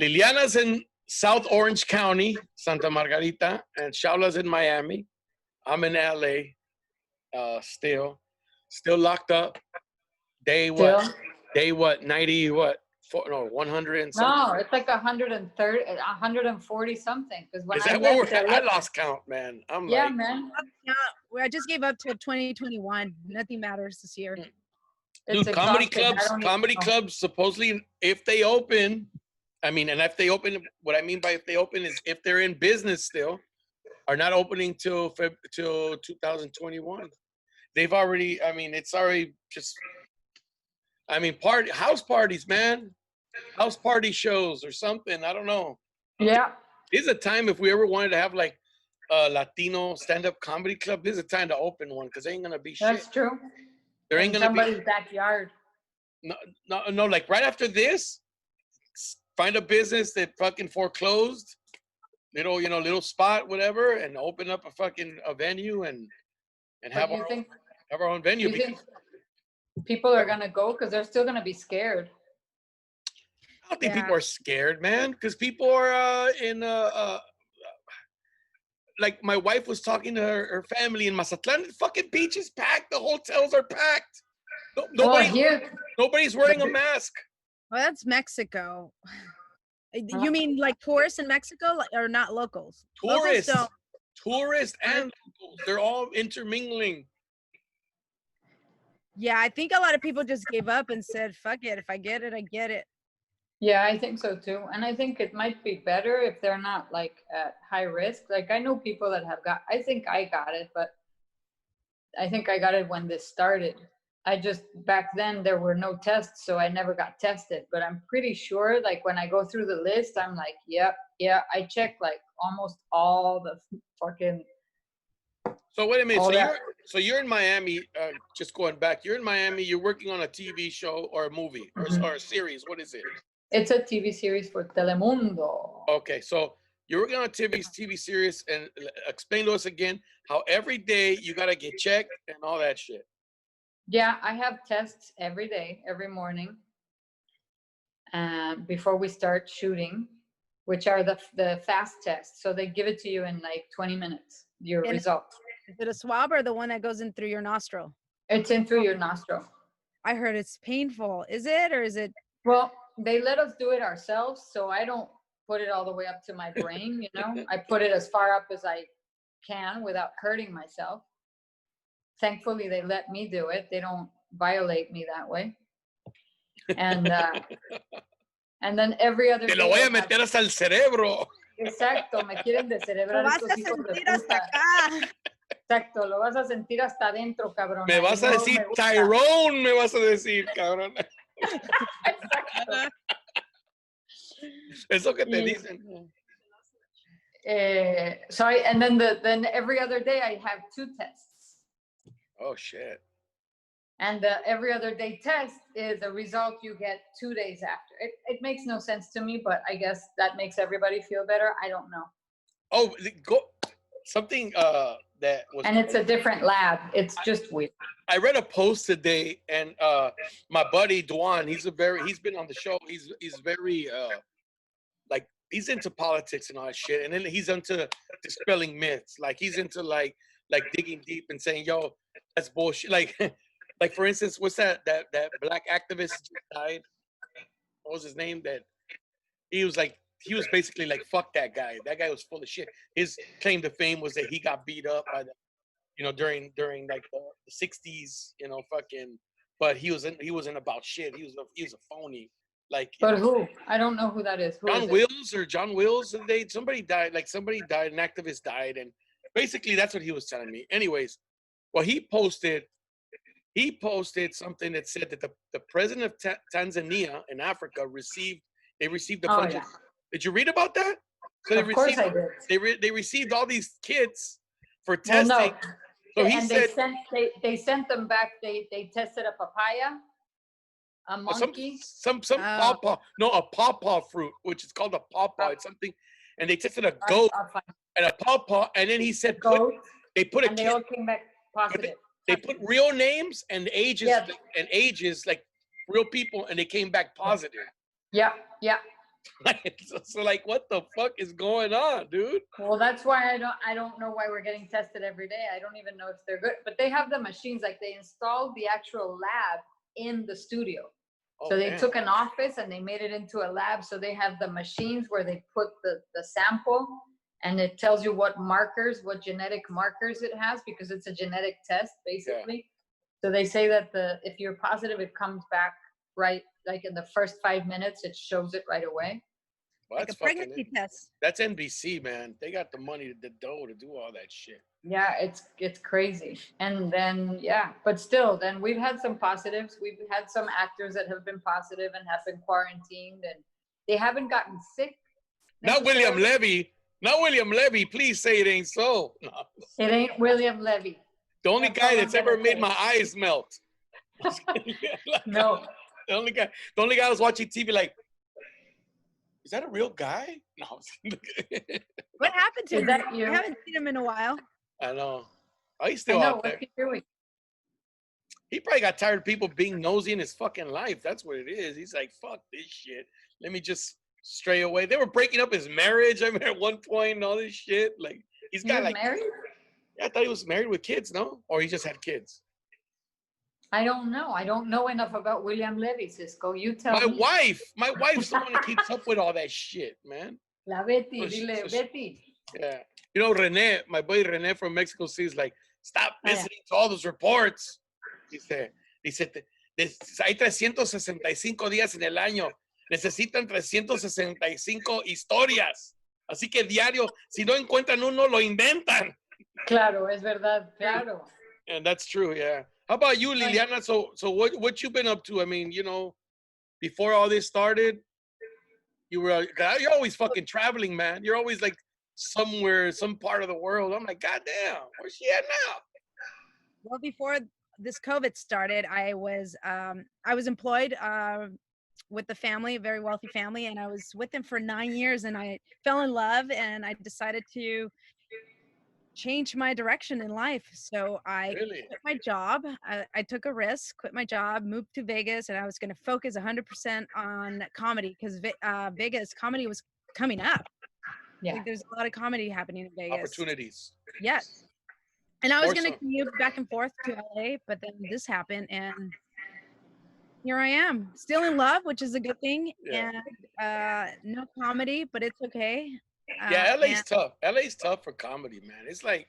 Liliana's in South Orange County, Santa Margarita, and Shaula's in Miami. I'm in LA, still locked up. Day Still? what? Day what? 90 what? 100 and something. No, it's like 130, 140 something. Because when Is I that what left, we're at? I lost count, man. I'm yeah, like, man. Yeah, I just gave up till 2021. Nothing matters this year. It's dude, comedy exhausting. clubs supposedly, if they open, I mean, and if they open, what I mean by if they open is if they're in business still, are not opening till 2021. They've already, I mean, it's already just, I mean, house parties, man. House party shows or something. I don't know. Yeah. This is a time if we ever wanted to have like a Latino stand-up comedy club, this is a time to open one because there ain't gonna be shit. That's true. There ain't gonna somebody's backyard. No, like right after this, find a business that fucking foreclosed, little spot, whatever, and open up a venue and have our own venue. Do you think people are gonna go because they're still gonna be scared? I don't think people are scared, man, because people are like my wife was talking to her family in Mazatlan. The fucking beach is packed. The hotels are packed. Nobody's wearing a mask. Well, that's Mexico. You mean like tourists in Mexico or not locals? Tourists and locals. They're all intermingling. Yeah, I think a lot of people just gave up and said, fuck it. If I get it, I get it. Yeah, I think so too. And I think it might be better if they're not like at high risk. Like I know people that I think I got it, but I think I got it when this started. Back then there were no tests, so I never got tested, but I'm pretty sure like when I go through the list, I'm like, yeah, I check like almost all the fucking. So wait a minute. So you're in Miami, just going back, you're in Miami, you're working on a TV show or a movie or a series. What is it? It's a TV series for Telemundo. Okay, so you're working on a TV series, and explain to us again how every day you got to get checked and all that shit. Yeah, I have tests every day, every morning, before we start shooting, which are the fast tests. So they give it to you in like 20 minutes, your result. Is it a swab or the one that goes in through your nostril? It's in through your nostril. I heard it's painful. Is it, or is it? Well, they let us do it ourselves, so I don't put it all the way up to my brain, I put it as far up as I can without hurting myself. Thankfully, they let me do it. They don't violate me that way. And then every other Te lo voy a meter hasta el cerebro. Exacto, me quieren descerebrar estos hijos de puta. Exacto, lo vas a sentir hasta adentro, cabrón. Me vas a decir Tyrone, me vas a decir, cabrón. Exacto. Eso que te dicen. Sorry, and then every other day I have 2 tests. Oh shit. And the every other day test is a result you get 2 days after. It makes no sense to me, but I guess that makes everybody feel better. I don't know. Oh, something that was. And it's a different lab. It's just weird. I read a post today, and my buddy Dwan, he's been on the show. He's very like he's into politics and all that shit, and then he's into dispelling myths. Like he's into like digging deep and saying, "Yo, that's bullshit." Like for instance, what's that black activist just died? What was his name? That he was basically like, fuck that guy. That guy was full of shit. His claim to fame was that he got beat up by during like the 60s, fucking. But he wasn't about shit. He was a phony. Like. But who? I don't know who that is. John Wills. Somebody died. Like somebody died. An activist died, and basically that's what he was telling me. Anyways, well, he posted something that said that the president of Tanzania in Africa received a bunch of. Did you read about that? So of course I did. They received all these kits for testing. Well, no. So he said they sent them back. They tested a papaya, a monkey, some pawpaw. No, a pawpaw fruit, which is called a pawpaw. It's something, and they tested a goat and a pawpaw, and then he said they put a kit. They all came back positive. They put real names and ages like real people, and they came back positive. Yeah. So like, what the fuck is going on, dude? Well, that's why I don't know why we're getting tested every day. I don't even know if they're good. But they have the machines, like they installed the actual lab in the studio. Oh, So they damn. took an office and they made it into a lab. So they have the machines where they put the sample, and it tells you what genetic markers it has, because it's a genetic test basically. So they say that if you're positive, it comes back right, like in the first 5 minutes, it shows it right away. Well, Like a pregnancy test. That's NBC, man. They got the money, the dough to do all that shit. Yeah, it's crazy. And then but still, then we've had some positives. We've had some actors that have been positive and have been quarantined, and they haven't gotten sick. Not William Levy. Not William Levy. Please say it ain't so. No. It ain't William Levy. The only That's guy all that's I'm ever gonna made say. my eyes melt. No. The only guy I was watching TV like, is that a real guy? No. What happened to Is him? that you? I haven't seen him in a while. I know. Oh, he's I still know, out there. what's he doing? He probably got tired of people being nosy in his fucking life. That's what it is. He's like, fuck this shit. Let me just stray away. They were breaking up his marriage, I mean, at one point and all this shit. Like, he's He got was like, married? yeah, I thought he was married with kids, no? Or he just had kids. I don't know. I don't know enough about William Levy, Cisco. You tell me. My wife's the one that keeps up with all that shit, man. La Betty, Oh, dile, sh- Betty. Yeah. You know, Rene, my buddy Rene from Mexico City is like, stop Oh, yeah. listening to all those reports. Dice, hay 365 días en el año. Necesitan 365 historias. Así que diario, si no encuentran uno, lo inventan. Claro, es verdad, claro. And that's true, yeah. How about you, Liliana? So what you been up to? I mean, you know, before all this started, you're always fucking traveling, man. You're always like somewhere, some part of the world. I'm like, God damn, where's she at now? Well, before this COVID started, I was employed with the family, a very wealthy family, and I was with them for 9 years, and I fell in love, and I decided to change my direction in life. So I Really? quit my job. I took a risk, quit my job, moved to Vegas, and I was going to focus 100% on comedy, because Vegas comedy was coming up. Yeah. Like, there's a lot of comedy happening in Vegas. Opportunities. Yes. And I was More going to so. commute back and forth to LA, but then this happened, and here I am, still in love, which is a good thing. Yeah. And no comedy, but it's okay. Yeah, LA's and tough. LA's tough for comedy, man. It's like,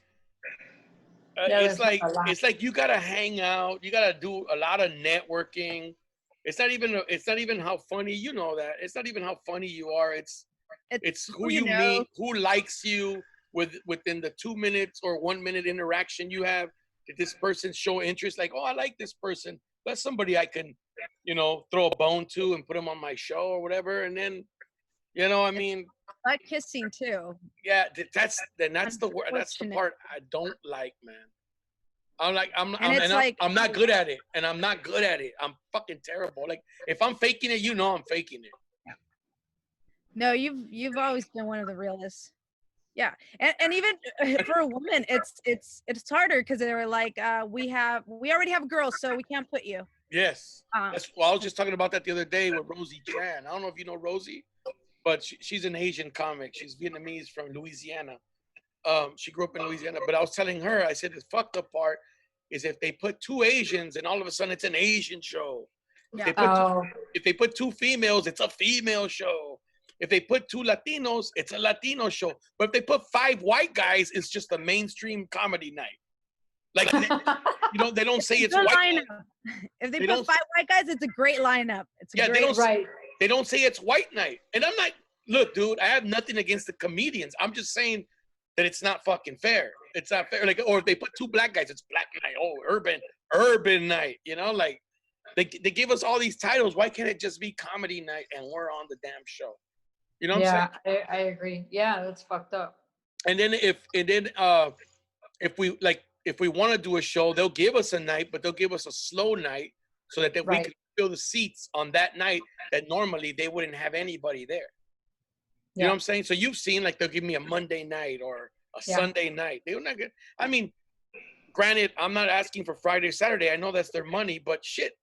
Yeah, there's not a lot. it's like you gotta hang out. You gotta do a lot of networking. It's not even how funny, you know that. It's not even how funny you are. It's who you meet, who likes you within the 2 minutes or 1 minute interaction you have. Did this person show interest? Like, oh, I like this person. That's somebody I can, you know, throw a bone to and put them on my show or whatever. And then, you know, I mean, butt kissing too. yeah, that's the word. That's the Unfortunate. part I don't like, man. I'm not good at it, and I'm not good at it. I'm fucking terrible. Like, if I'm faking it, you know I'm faking it. No, you've always been one of the realists. Yeah, and even for a woman, it's harder, because they were like, we already have girls, so we can't put you. Yes. I was just talking about that the other day with Rosie Tran. I don't know if you know Rosie, but she's an Asian comic. She's Vietnamese from Louisiana. She grew up in Louisiana, but I was telling her, I said, the fucked up part is if they put 2 Asians and all of a sudden it's an Asian show. Yeah. If they put 2 females, it's a female show. If they put 2 Latinos, it's a Latino show. But if they put 5 white guys, it's just a mainstream comedy night. Like, you know, they don't say it's white. Lineup. If they put 5 white guys, it's a great lineup. It's a great, they don't say it's white night. And I'm like, look, dude, I have nothing against the comedians. I'm just saying that it's not fucking fair. It's not fair. Like, or if they put 2 black guys, it's black night. Oh, urban night. You know, like they give us all these titles. Why can't it just be comedy night and we're on the damn show? You know what I'm saying? Yeah, I agree. Yeah, that's fucked up. And then if we want to do a show, they'll give us a night, but they'll give us a slow night so that we can fill the seats on that night that normally they wouldn't have anybody there. You know what I'm saying? So you've seen, like, they'll give me a Monday night or a Sunday night. They're not good. I mean, granted, I'm not asking for Friday, Saturday. I know that's their money, but shit,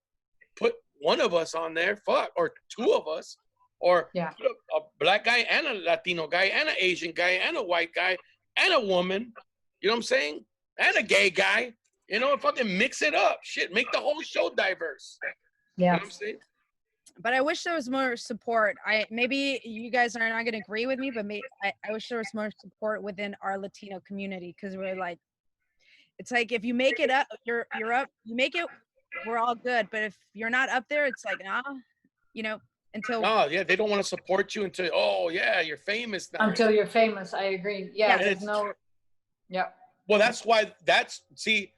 put one of us on there, or 2 of us, or put a black guy and a Latino guy and an Asian guy and a white guy and a woman. You know what I'm saying? And a gay guy. You know, fucking mix it up. Shit, make the whole show diverse. You know what I'm saying? But I wish there was more support. Maybe you guys are not going to agree with me, but I wish there was more support within our Latino community, because we're like, it's like if you make it up, you're up. You make it, we're all good. But if you're not up there, it's like, nah, you know, until. Oh yeah, they don't want to support you until you're famous now. Until you're famous, I agree. Yeah, there's no. Yeah. Well, that's why. See.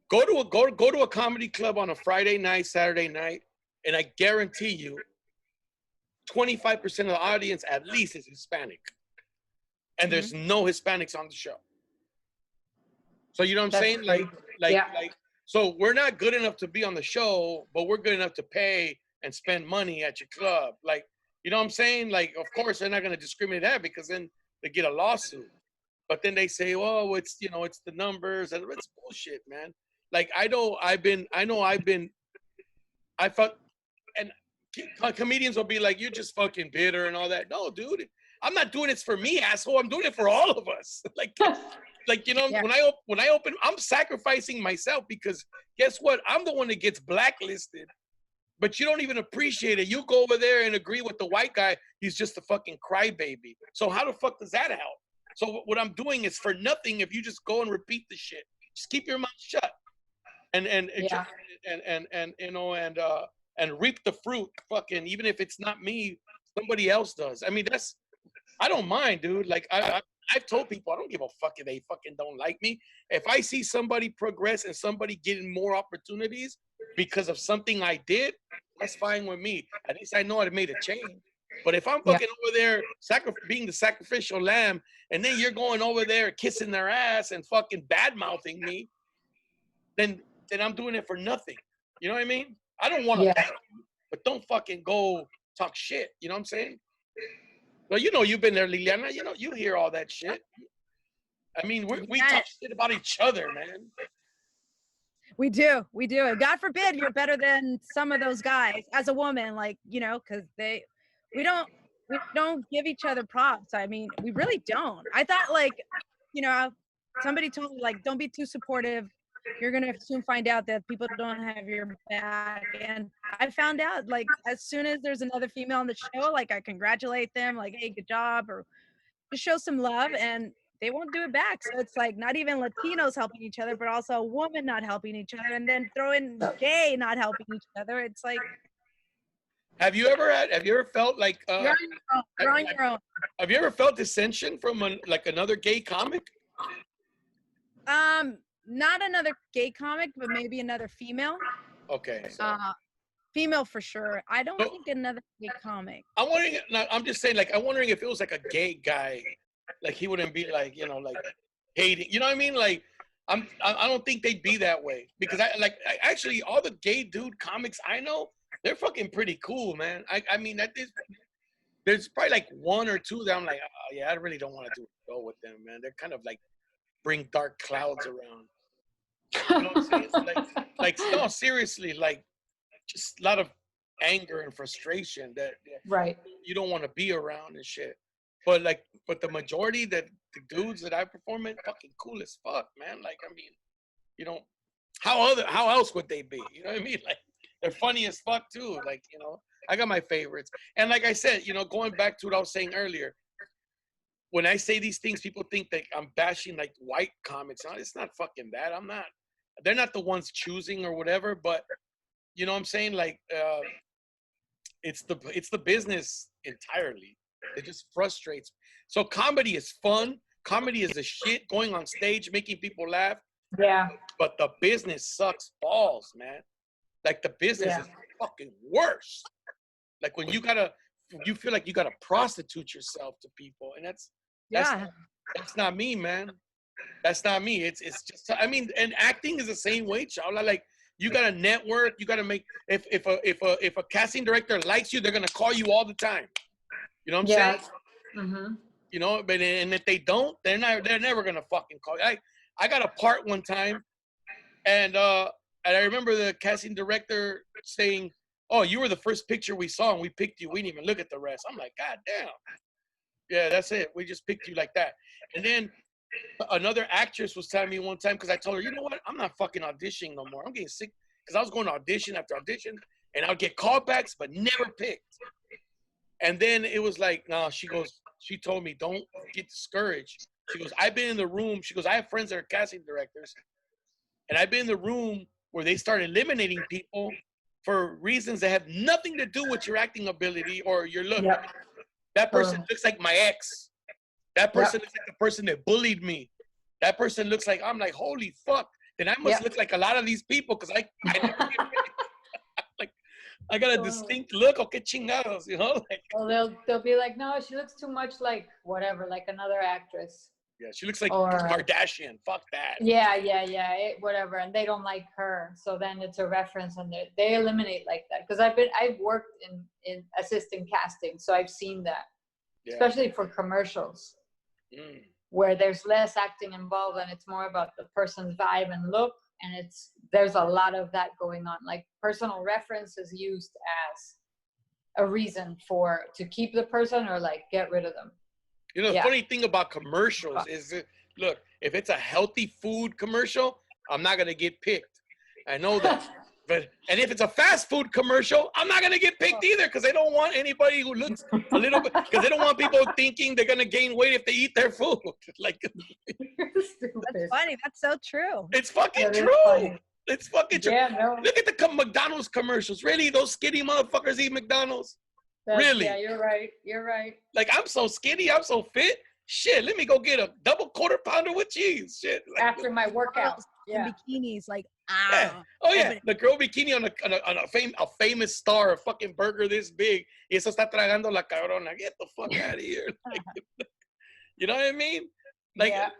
Go to a comedy club on a Friday night, Saturday night, and I guarantee you, 25% of the audience at least is Hispanic, and there's no Hispanics on the show. So you know what I'm saying? Like, so we're not good enough to be on the show, but we're good enough to pay and spend money at your club. Like, you know what I'm saying? Like, of course they're not going to discriminate that, because then they get a lawsuit. But then they say, oh, it's the numbers, and it's bullshit, man. Like, I felt, and comedians will be like, you're just fucking bitter and all that. No, dude, I'm not doing it for me, asshole. I'm doing it for all of us. Like, you know, when I open, I'm sacrificing myself, because guess what? I'm the one that gets blacklisted, but you don't even appreciate it. You go over there and agree with the white guy. He's just a fucking crybaby. So how the fuck does that help? So what I'm doing is for nothing if you just go and repeat the shit. Just keep your mouth shut. And you know, and reap the fruit, fucking, even if it's not me, somebody else does. I mean, I don't mind, dude. Like, I've told people, I don't give a fuck if they fucking don't like me. If I see somebody progress and somebody getting more opportunities because of something I did, that's fine with me. At least I know I made a change. But if I'm fucking over there being the sacrificial lamb, and then you're going over there kissing their ass and fucking bad-mouthing me, then I'm doing it for nothing. You know what I mean? I don't want to, but don't fucking go talk shit. You know what I'm saying? Well, you know, you've been there, Liliana. You know, you hear all that shit. I mean, we talk shit about each other, man. We do. God forbid you're better than some of those guys as a woman, like, you know, because we don't give each other props. I mean, we really don't. I thought, like, you know, somebody told me, like, don't be too supportive. You're going to soon find out that people don't have your back. And I found out, like, as soon as there's another female on the show, like, I congratulate them, like, hey, good job, or just show some love, and they won't do it back. So it's like not even Latinos helping each other, but also a woman not helping each other, and then throw in gay not helping each other. It's like, have you ever felt like you're on your own. Have you ever felt dissension from another gay comic? Not another gay comic, but maybe another female. Okay. So. Female for sure. I don't think another gay comic. I'm wondering. I'm just saying, like, I'm wondering if it was like a gay guy, like he wouldn't be like, you know, like hating. You know what I mean? Like, I don't think they'd be that way, because actually all the gay dude comics I know, they're fucking pretty cool, man. I mean, there's probably like one or two that I'm like, oh yeah, I really don't want to do a show with them, man. They're kind of like bring dark clouds around. You know what I'm saying? Like no, seriously, like just a lot of anger and frustration that you don't want to be around and shit. But the majority the dudes that I perform in, fucking cool as fuck, man. Like, I mean, you know, how else would they be? You know what I mean? Like, they're funny as fuck too. Like, you know, I got my favorites. And like I said, you know, going back to what I was saying earlier, when I say these things, people think that I'm bashing like white comics. No, it's not fucking that. I'm not. They're not the ones choosing or whatever, but you know what I'm saying? Like, it's the business entirely. It just frustrates. So comedy is fun. Comedy is a shit, going on stage, making people laugh. Yeah. But the business sucks balls, man. Like, the business is fucking worse. Like, when you feel like you gotta prostitute yourself to people, and that's not me, man. That's not me. It's just, I mean, and acting is the same way, Shaula. Like, you gotta network. You gotta make. If a casting director likes you, they're gonna call you all the time. You know what I'm saying? Mm-hmm. You know, but and if they don't, they're never gonna fucking call you. I got a part one time, and I remember the casting director saying, oh, you were the first picture we saw and we picked you. We didn't even look at the rest. I'm like, God damn. Yeah, that's it. We just picked you like that. And then another actress was telling me one time, because I told her, you know what? I'm not fucking auditioning no more. I'm getting sick because I was going to audition after audition and I'll get callbacks, but never picked. And then it was like, no, she told me, don't get discouraged. She goes, I've been in the room. She goes, I have friends that are casting directors. And I've been in the room where they start eliminating people for reasons that have nothing to do with your acting ability or your look. Yep. That person looks like my ex. That person looks like the person that bullied me. That person looks like, I'm like, holy fuck. Then I must look like a lot of these people because I never get like, I got a distinct look. Okay, chingados, you know? Like, well, they'll be like, no, she looks too much like whatever, like another actress. yeah, she looks like Kardashian. Fuck that. Yeah, whatever, and they don't like her, so then it's a reference, and they eliminate like that. Because I've worked in assistant casting, so I've seen that, especially for commercials, where there's less acting involved, and it's more about the person's vibe and look, and there's a lot of that going on. Like personal reference is used as a reason to keep the person or like get rid of them. You know, the funny thing about commercials is that, look, if it's a healthy food commercial, I'm not going to get picked. I know that. And if it's a fast food commercial, I'm not going to get picked either because they don't want anybody who looks a little bit, because they don't want people thinking they're going to gain weight if they eat their food. Like, that's funny. That's so true. It's fucking true. Funny. It's fucking true. Yeah, no. Look at the McDonald's commercials. Really? Those skinny motherfuckers eat McDonald's? Really? Yeah, you're right. You're right. Like, I'm so skinny, I'm so fit. Shit, let me go get a double quarter pounder with cheese. Shit. Like, after my workout. Yeah. Bikinis, like, yeah. Oh, yeah. The girl bikini on a famous star, a fucking burger this big. Y eso está tragando la cabrona. Get the fuck out of here. Like, you know what I mean? Like, yeah,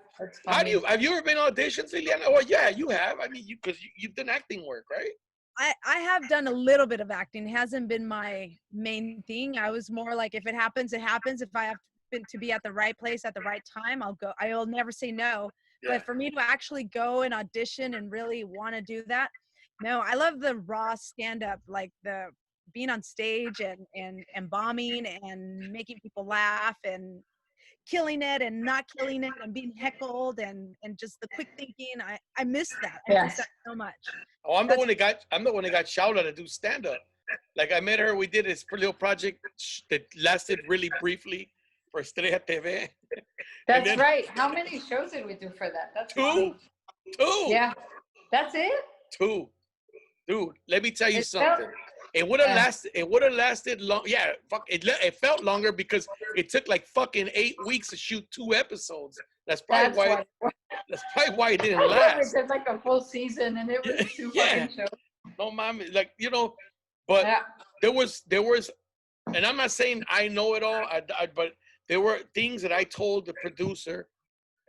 have you ever been on auditions, Liliana? Well, yeah, you have. I mean, because you've done acting work, right? I have done a little bit of acting. It hasn't been my main thing. I was more like, if it happens, it happens. If I have to be at the right place at the right time, I'll go. I'll never say no. Yeah. But for me to actually go and audition and really want to do that, no, I love the raw stand-up, like the being on stage and bombing and making people laugh and killing it and not killing it and being heckled and just the quick thinking. I miss that. I miss that so much. Oh, I'm the one that got Shaula to do stand up. Like I met her, we did this little project that lasted really briefly for Estrella TV. That's right. How many shows did we do for that? That's two. Yeah. That's it? 2. Dude, let me tell you something. It would have lasted long. Yeah, it felt longer because it took like fucking 8 weeks to shoot 2 episodes. That's probably why it didn't last. It's like a full season and it was 2 fucking shows. No, mom, like, you know, but there was, and I'm not saying I know it all, but there were things that I told the producer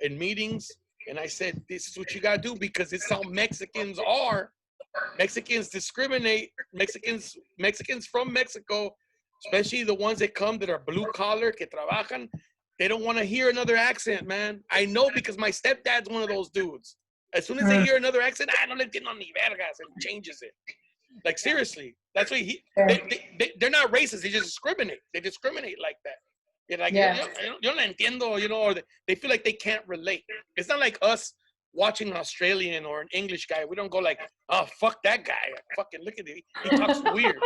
in meetings, and I said, this is what you gotta do because it's how Mexicans are. Mexicans discriminate. Mexicans from Mexico, especially the ones that come that are blue collar, que trabajan, they don't want to hear another accent, man. I know because my stepdad's one of those dudes. As soon as they hear another accent, no le entiendo ni vergas, and changes it. Like seriously, that's why they're not racist. They just discriminate. They discriminate like that. You're like, yo no entiendo, you know, or they feel like they can't relate. It's not like us watching an Australian or an English guy. We don't go like, oh, fuck that guy. Fucking look at him. He talks weird.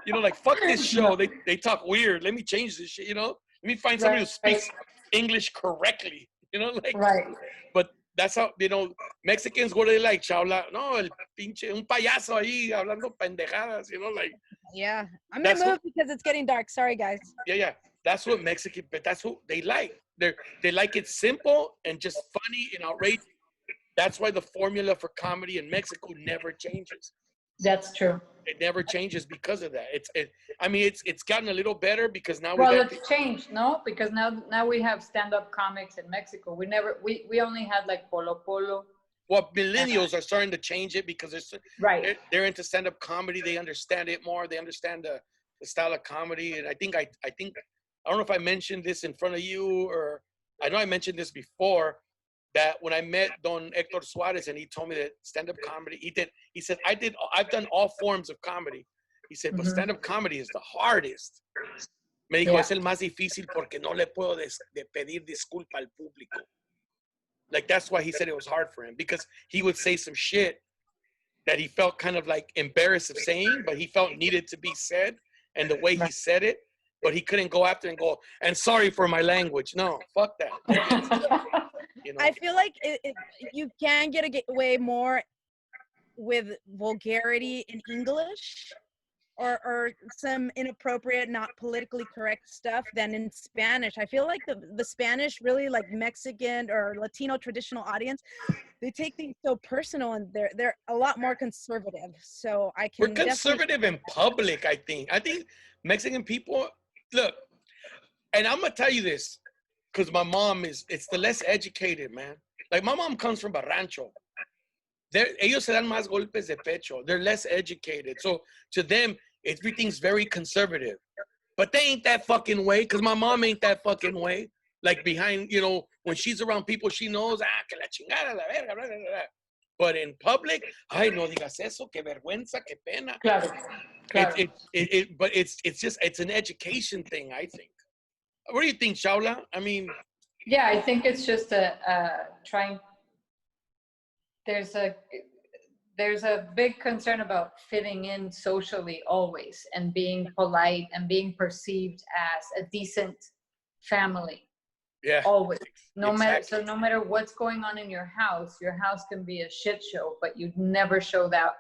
Like fuck this show. They talk weird. Let me change this shit, you know? Let me find somebody who speaks English correctly, you know? Like, right. But that's how, you know, Mexicans, what do they like, Shaula? No, el pinche, un payaso ahí hablando pendejadas, you know, like. Yeah, I'm gonna move because it's getting dark. Sorry, guys. Yeah. That's what Mexican, but that's what they like. They like it simple and just funny and outrageous. That's why the formula for comedy in Mexico never changes. That's true. It never changes because of that. It's gotten a little better because now it's changed, no? Because now we have stand-up comics in Mexico. We only had like Polo Polo. Well, millennials are starting to change it because they're into stand-up comedy. They understand it more. They understand the style of comedy. And I think I don't know if I mentioned this in front of you or I know I mentioned this before. that when I met Don Hector Suarez and he told me that stand-up comedy, he said, I've done all forms of comedy. He said, but stand-up comedy is the hardest. Me dijo, es el más difícil porque no le puedo de pedir disculpa al público. Like, that's why he said it was hard for him, because he would say some shit that he felt kind of like embarrassed of saying, but he felt needed to be said, and the way he said it, but he couldn't go after and go, and sorry for my language. No, fuck that. You know? I feel like you can get away more with vulgarity in English or some inappropriate, not politically correct stuff than in Spanish. I feel like the Spanish, really like Mexican or Latino traditional audience, they take things so personal, and they're a lot more conservative. So I can. We're conservative in public, I think. I think Mexican people, look, and I'm gonna tell you this, because my mom it's the less educated, man. Like, my mom comes from a rancho. Ellos se dan más golpes de pecho. They're less educated. So to them, everything's very conservative. But they ain't that fucking way, because my mom ain't that fucking way. Like, behind, when she's around people she knows, que la chingada, la verga, blah, blah, blah. But in public, ay, no digas eso, que vergüenza, que pena. Claro. But it's an education thing, I think. What do you think, Shaula? I mean... Yeah, I think it's just trying... There's a big concern about fitting in socially always, and being polite and being perceived as a decent family. Yeah. Always. No exactly. matter what's going on in your house can be a shit show, but you'd never show that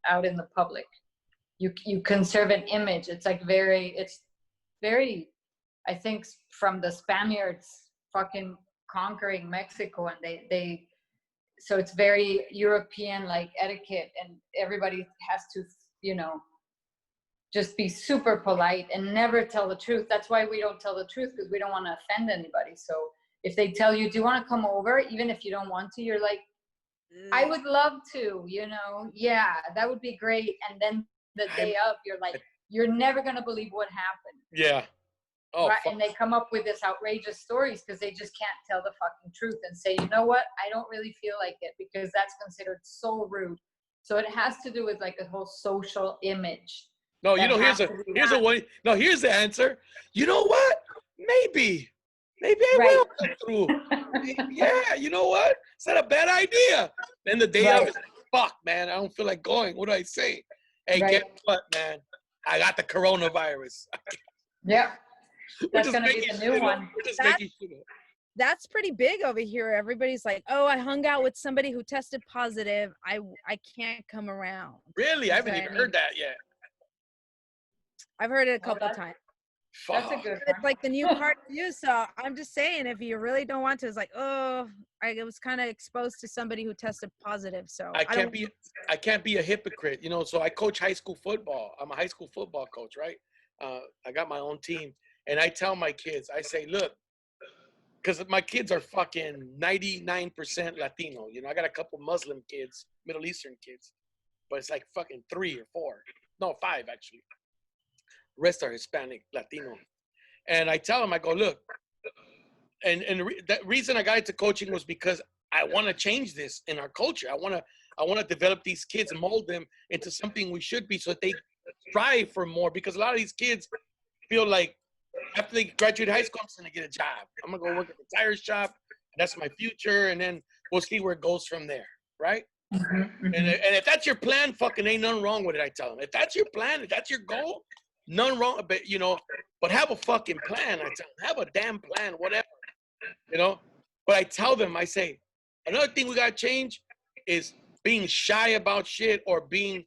out in the public. You conserve an image. It's very, I think, from the Spaniards fucking conquering Mexico, and so it's very European like etiquette, and everybody has to, just be super polite and never tell the truth. That's why we don't tell the truth, because we don't want to offend anybody. So if they tell you, do you want to come over? Even if you don't want to, you're like, I would love to, yeah, that would be great. And then the day of, you're like, you're never going to believe what happened. Yeah. Oh, right? And they come up with this outrageous stories because they just can't tell the fucking truth and say, you know what? I don't really feel like it, because that's considered so rude. So it has to do with like a whole social image. No, here's the answer. You know what? Maybe I will come through. Yeah, you know what? It's not a bad idea. Then the day of, fuck, man, I don't feel like going. What do I say? Hey, guess what, man? I got the coronavirus. Yeah. That's going to be the new one. We're just making shit up. That's pretty big over here. Everybody's like, oh, I hung out with somebody who tested positive. I can't come around. Really? I haven't even heard that yet. I've heard it a couple times. That's a good one. It's like the new part to you. So I'm just saying, if you really don't want to, it's like, oh, I was kind of exposed to somebody who tested positive. So I can't be a hypocrite, So I coach high school football. I'm a high school football coach, right? I got my own team, and I tell my kids, I say, look, because my kids are fucking 99% Latino. I got a couple Muslim kids, Middle Eastern kids, but it's like fucking 3 or 4, no, 5 actually. Rest are Hispanic, Latino. And I tell them, I go, look, and the reason I got into coaching was because I want to change this in our culture. I want to develop these kids and mold them into something we should be, so that they strive for more. Because a lot of these kids feel like after they graduate high school, I'm just going to get a job. I'm going to go work at the tire shop. And that's my future. And then we'll see where it goes from there. Right? Mm-hmm. And if that's your plan, fucking ain't nothing wrong with it, I tell them. If that's your plan, if that's your goal, none wrong, but have a fucking plan. I tell them, have a damn plan, whatever, But I tell them, I say, another thing we gotta change is being shy about shit or being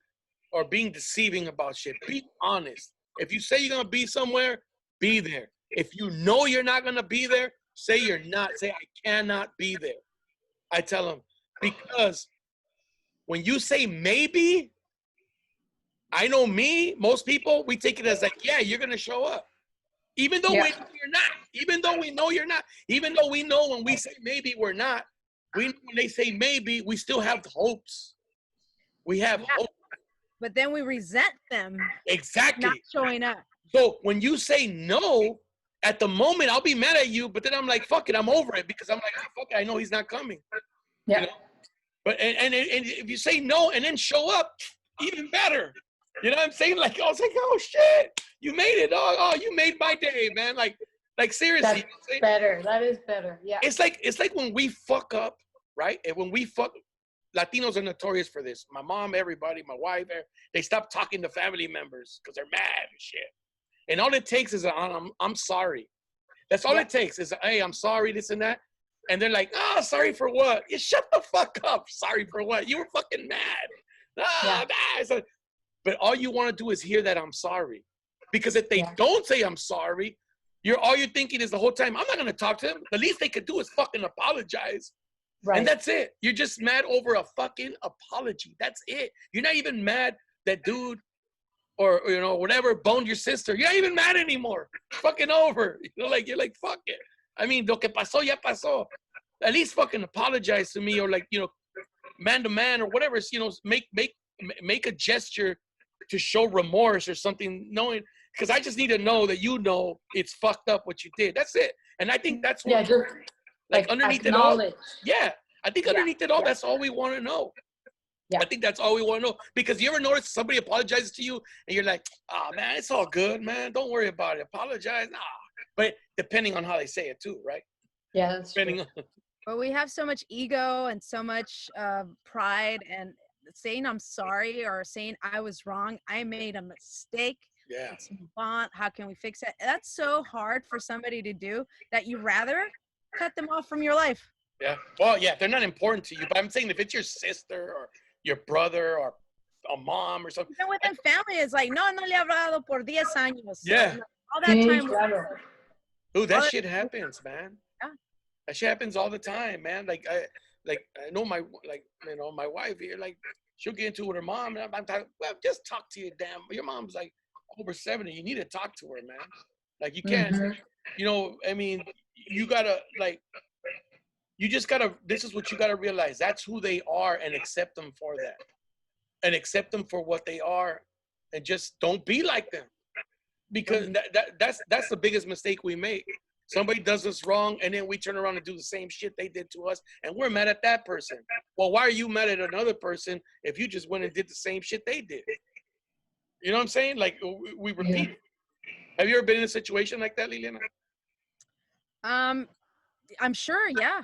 deceiving about shit. Be honest. If you say you're gonna be somewhere, be there. If you know you're not gonna be there, say you're not. Say I cannot be there. I tell them, because when you say maybe, I know most people, we take it as like, yeah, you're going to show up. Even though we know you're not. Even though we know you're not. Even though we know when we say maybe we're not. When they say maybe, we still have hopes. We have hope. But then we resent them. Exactly. Not showing up. So when you say no, at the moment, I'll be mad at you, but then I'm like, fuck it, I'm over it because I'm like, oh, fuck it, I know he's not coming. Yeah. You know? But and if you say no and then show up, even better. You know what I'm saying? Like, I was like, oh shit, you made it. Oh, you made my day, man. Like seriously. That's better. That is better. Yeah. It's like when we fuck up, right? And when we fuck, Latinos are notorious for this. My mom, everybody, my wife, they stop talking to family members because they're mad and shit. And all it takes is I'm sorry. That's all it takes is, hey, I'm sorry, this and that. And they're like, oh, sorry for what? You shut the fuck up. Sorry for what? You were fucking mad. Nah. But all you want to do is hear that I'm sorry. Because if they don't say I'm sorry, all you're thinking is the whole time, I'm not going to talk to them. The least they could do is fucking apologize. Right. And that's it. You're just mad over a fucking apology. That's it. You're not even mad that dude or you know, whatever boned your sister. You're not even mad anymore. Fucking over. You know, like, you're like, fuck it. I mean, lo que pasó, ya pasó. At least fucking apologize to me, or like, you know, man to man or whatever. You know, make a gesture to show remorse or something, knowing, because I just need to know that you know it's fucked up what you did. That's it. And I think that's what, just like underneath it all. Yeah, I think underneath it all, that's all we want to know. Yeah. I think that's all we want to know. Because you ever notice somebody apologizes to you and you're like, oh man, it's all good, man. Don't worry about it. Apologize. Nah. But depending on how they say it too, right? Yeah, that's true. But we have so much ego and so much pride, and saying I'm sorry or saying I was wrong, I made a mistake. Yeah. Let's move on. How can we fix it? That's so hard for somebody to do that you rather cut them off from your life. Yeah. Well, yeah, they're not important to you. But I'm saying if it's your sister or your brother or a mom or something. Even within family, it's like, no le he hablado por 10 años. Yeah. All that time. Dude, that shit happens, man. Yeah. That shit happens all the time, man. Like I know my wife here, like she'll get into it with her mom, and I'm talking, well, just talk to your mom's like over 70. You need to talk to her, man. Like you can't, you know, I mean, you gotta this is what you gotta realize. That's who they are, and accept them for that. And accept them for what they are, and just don't be like them. Because that's the biggest mistake we make. Somebody does us wrong, and then we turn around and do the same shit they did to us, and we're mad at that person. Well, why are you mad at another person if you just went and did the same shit they did? You know what I'm saying? Like, we repeat. Yeah. Have you ever been in a situation like that, Liliana? I'm sure, yeah.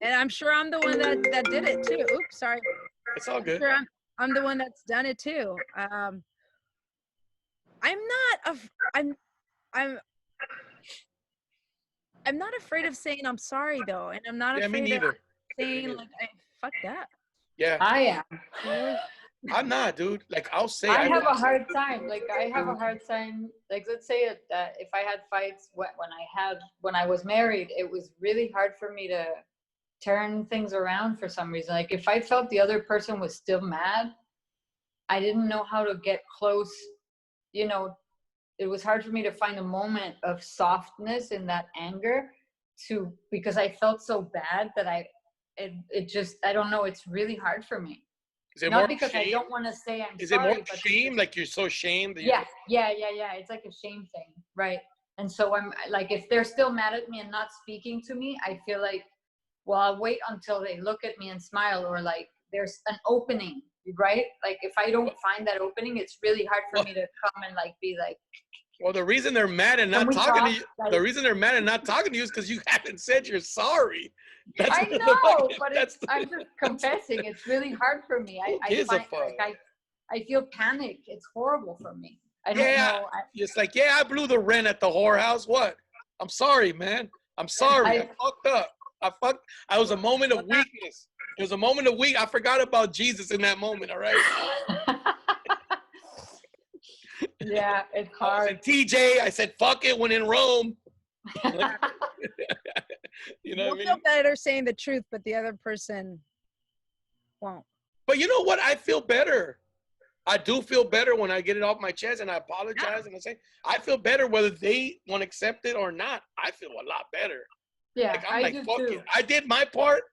And I'm sure I'm the one that did it too. Oops, sorry. It's all good. I'm the one that's done it too. I'm not afraid of saying I'm sorry though, and I'm not afraid of saying like, fuck that. Yeah, I am. I'm not, dude. Like, I'll say. I have a hard time. Like, I have a hard time. Like, let's say that if I had fights when I was married, it was really hard for me to turn things around for some reason. Like, if I felt the other person was still mad, I didn't know how to get close. You know, it was hard for me to find a moment of softness in that anger, because I felt so bad that I don't know. It's really hard for me. Is it not more because shame? I don't want to say I'm sorry. Is it more shame? Like you're so ashamed? Yeah. It's like a shame thing, right? And so I'm like, if they're still mad at me and not speaking to me, I feel like, well, I'll wait until they look at me and smile, or like there's an opening, right? Like if I don't find that opening, it's really hard for me to come and like be like. Well, the reason they're mad and not talking to you, the reason they're mad and not talking to you is because you haven't said you're sorry. I know, but I'm just confessing. It's really hard for me. I feel panic. It's horrible for me. I don't know. It's like, I blew the rent at the whorehouse. What? I'm sorry, man. I'm sorry. I fucked up. I was a moment of weakness. It was a moment of weakness. I forgot about Jesus in that moment, all right? Yeah, it's hard. I said, TJ, I said, fuck it when in Rome. You know what I mean? Feel better saying the truth, but the other person won't. But you know what? I feel better. I do feel better when I get it off my chest and I apologize and I say, I feel better whether they want to accept it or not. I feel a lot better. Yeah, like, I'm like, fuck it. I did my part.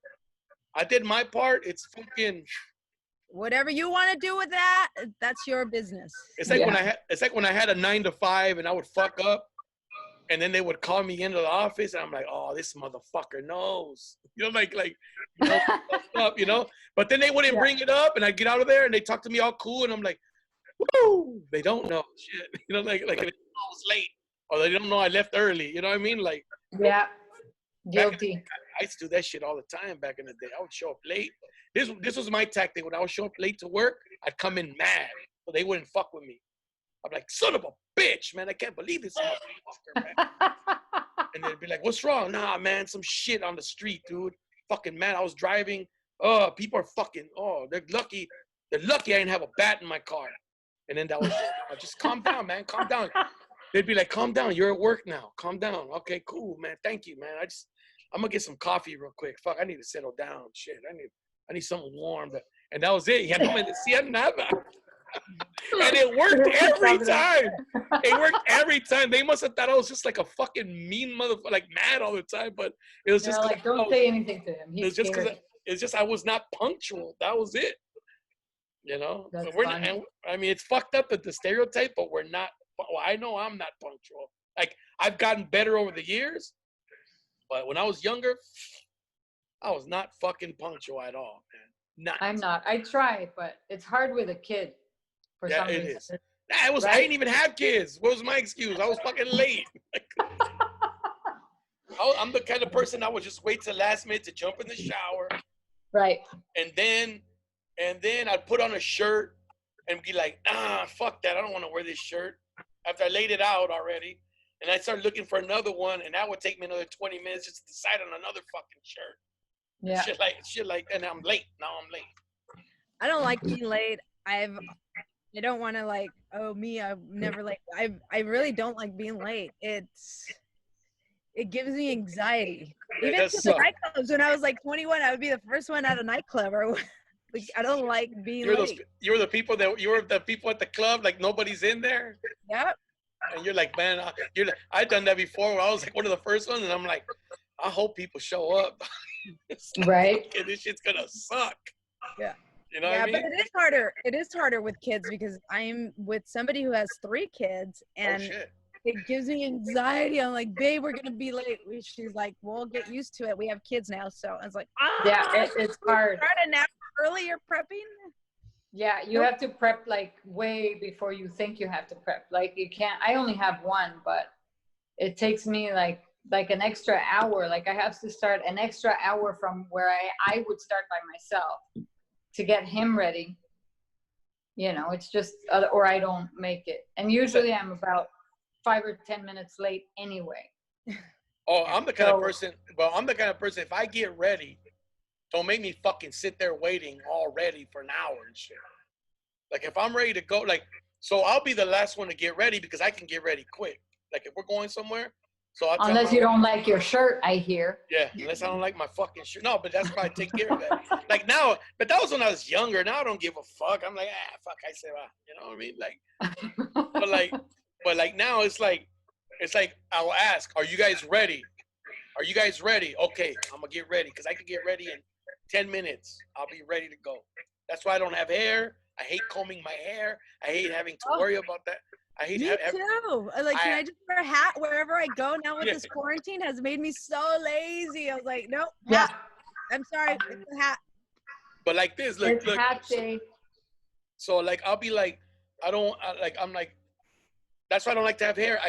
It's fucking. Whatever you want to do with that, that's your business. It's like when I had a 9 to 5 and I would fuck up. And then they would call me into the office, and I'm like, oh, this motherfucker knows. You know, you know, up, you know. But then they wouldn't bring it up, and I'd get out of there, and they talk to me all cool, and I'm like, woo, they don't know shit. You know, like I was late, or they don't know I left early. You know what I mean? Like, yeah, guilty. I used to do that shit all the time back in the day. I would show up late. This was my tactic. When I would show up late to work, I'd come in mad, so they wouldn't fuck with me. I'm like, son of a bitch, man. I can't believe this motherfucker, man. And they'd be like, what's wrong? Nah, man, some shit on the street, dude. Fucking man, I was driving. Oh, people are fucking, they're lucky. They're lucky I didn't have a bat in my car. And then that was it. Just calm down, man. Calm down. They'd be like, calm down. You're at work now. Calm down. Okay, cool, man. Thank you, man. I'm going to get some coffee real quick. Fuck, I need to settle down. Shit, I need something warm. And that was it. Ya no me decían nada. And it worked every time. It worked every time. They must have thought I was just like a fucking mean motherfucker, like mad all the time. But it was just like, don't say anything to him. It was just because I was not punctual. That was it. You know, we're not, I mean, it's fucked up the stereotype, but we're not. Well, I know I'm not punctual. Like, I've gotten better over the years, but when I was younger, I was not fucking punctual at all, man. Not. I'm not. I try, but it's hard with a kid. For some reason. Is. Nah, I didn't even have kids. What was my excuse? I was fucking late. I'm the kind of person I would just wait till last minute to jump in the shower. Right. And then I'd put on a shirt and be like, fuck that. I don't want to wear this shirt. After I laid it out already. And I started looking for another one, and that would take me another 20 minutes just to decide on another fucking shirt. Yeah. Shit like that. And I'm late. Now I'm late. I don't like being late. I don't want to like, I'm never late. I really don't like being late. It gives me anxiety. Even to the nightclubs, when I was like 21, I would be the first one at a nightclub. Or like, I don't like being late. You were the people at the club, like nobody's in there. Yep. And you're like, man, I've done that before. Where I was like one of the first ones, and I'm like, I hope people show up. Right. And this shit's gonna suck. Yeah. You know what I mean? But it is harder. It is harder with kids because I'm with somebody who has 3 kids, and it gives me anxiety. I'm like, babe, we're gonna be late. She's like, we'll get used to it. We have kids now, so I was like, it's hard. Start an hour earlier prepping. Yeah, you have to prep like way before you think you have to prep. Like you can't. I only have one, but it takes me like an extra hour. Like I have to start an extra hour from where I would start by myself to get him ready. You know, it's just, or I don't make it. And usually I'm about 5 or 10 minutes late anyway. Oh, I'm the kind of person, if I get ready, don't make me fucking sit there waiting all ready for an hour and shit. Like if I'm ready to go, so I'll be the last one to get ready because I can get ready quick. Like if we're going somewhere, unless you don't like your shirt, I hear. Yeah, unless I don't like my fucking shirt. No, but that's why I take care of that. Like now, but that was when I was younger. Now I don't give a fuck. I'm like, fuck, I say, you know what I mean? Like, but now it's like I'll ask, are you guys ready? Are you guys ready? Okay, I'm gonna get ready because I can get ready in 10 minutes. I'll be ready to go. That's why I don't have hair. I hate combing my hair. I hate having to worry about that. I hate me too. Like, can I just wear a hat wherever I go? Now with this quarantine has made me so lazy. I was like, nope. Yeah. I'm sorry. It's a hat. But like this, look. Hat day. So like, I'll be like, I'm like, that's why I don't like to have hair.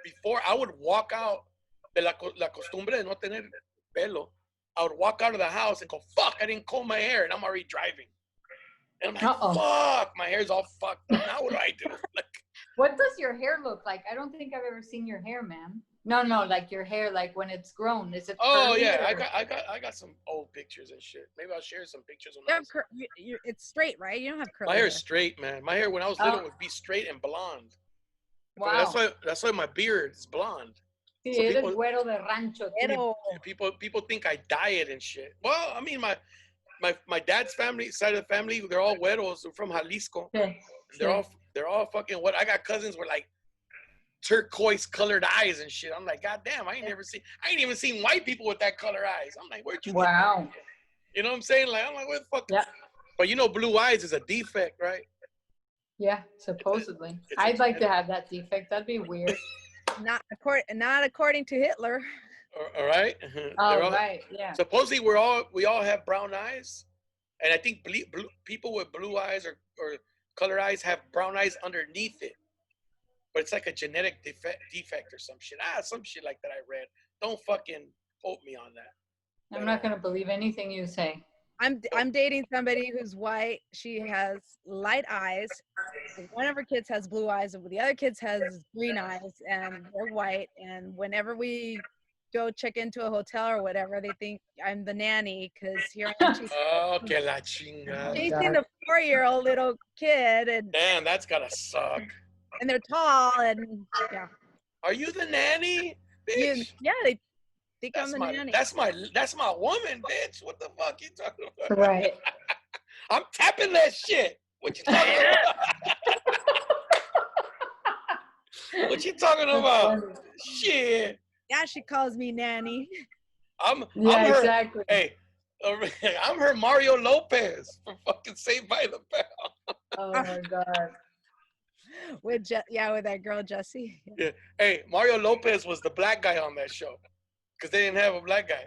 Before I would walk out de la costumbre de no tener pelo. I would walk out of the house and go, fuck, I didn't comb my hair, and I'm already driving. And I'm like, fuck, my hair's all fucked up. Now what do I do? Like, what does your hair look like? I don't think I've ever seen your hair, man. No, like your hair, like when it's grown. Is it? Oh yeah, I got some old pictures and shit. Maybe I'll share some pictures. It's straight, right? You don't have curly. My hair's straight, man. My hair when I was little would be straight and blonde. Wow. That's why my beard is blonde. Sí, eres güero de rancho. People think I dye it and shit. Well, I mean, my dad's side of the family, they're all güeros. They're from Jalisco. Sí. They're all fucking what? I got cousins with like turquoise colored eyes and shit. I'm like, God damn, I ain't even seen white people with that color eyes. I'm like, where'd you get that? You know what I'm saying? Like, I'm like, what the fuck? Yeah. But you know, blue eyes is a defect, right? Yeah, supposedly. I'd like to have that defect. That'd be weird. Not according to Hitler. All right. Oh, right. Yeah. Supposedly we all have brown eyes, and I think people with blue eyes or color eyes have brown eyes underneath it, but it's like a genetic defect or some shit. Some shit like that I read. Don't fucking quote me on that. I'm not gonna believe anything you say. I'm dating somebody who's white. She has light eyes. One of her kids has blue eyes, and the other kids has green eyes, and they're white. And whenever we go check into a hotel or whatever, they think I'm the nanny because here I am Que la chingada. chasing the 4-year-old little kid, and damn, that's gotta suck. And they're tall, and yeah. Are you the nanny, bitch? Yeah, they think I'm the nanny. That's my woman, bitch. What the fuck you talking about? Right. I'm tapping that shit. What you talking about? What you talking about? Shit. Yeah, she calls me nanny. I'm her, exactly. Hey, I'm her Mario Lopez from fucking Saved by the Bell. Oh my God. With that girl Jessie. Yeah. Hey, Mario Lopez was the black guy on that show because they didn't have a black guy.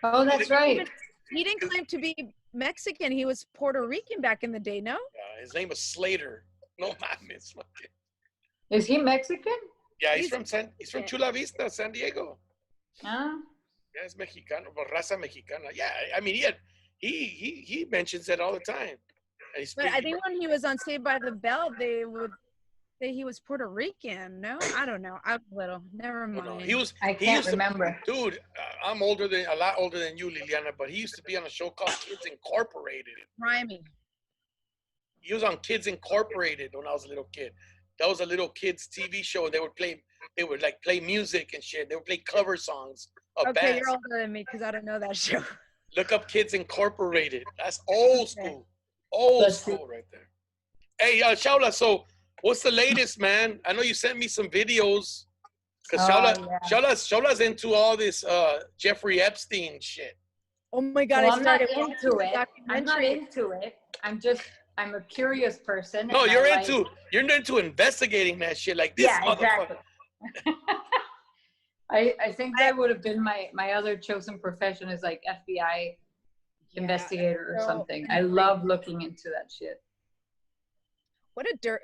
Oh, that's right. He didn't claim to be Mexican. He was Puerto Rican back in the day. No. His name was Slater. No mames. Is he Mexican? Yeah, he's from Chula Vista, San Diego. Huh? Yeah, he's Mexicano, raza mexicana. Yeah, I mean he mentions that all the time. But I think when he was on Saved by the Bell, they would say he was Puerto Rican. No, I don't know. I'm little. Never mind. No, I can't remember. Dude, I'm a lot older than you, Liliana. But he used to be on a show called Kids Incorporated. Rhyming. He was on Kids Incorporated when I was a little kid. That was a little kids TV show, and they would play music and shit. They would play cover songs of bands. You're older than me because I don't know that show. Look up Kids Incorporated. That's old school. Old school right there. Hey, Shaula, so what's the latest, man? I know you sent me some videos. Because Shaula's into all this Jeffrey Epstein shit. Oh my God, I'm not into it. I'm not into it. I'm a curious person. No, you're into investigating that shit like this. Yeah, exactly. I think that would have been my other chosen profession is like FBI investigator or something. I love looking into that shit. What a dirt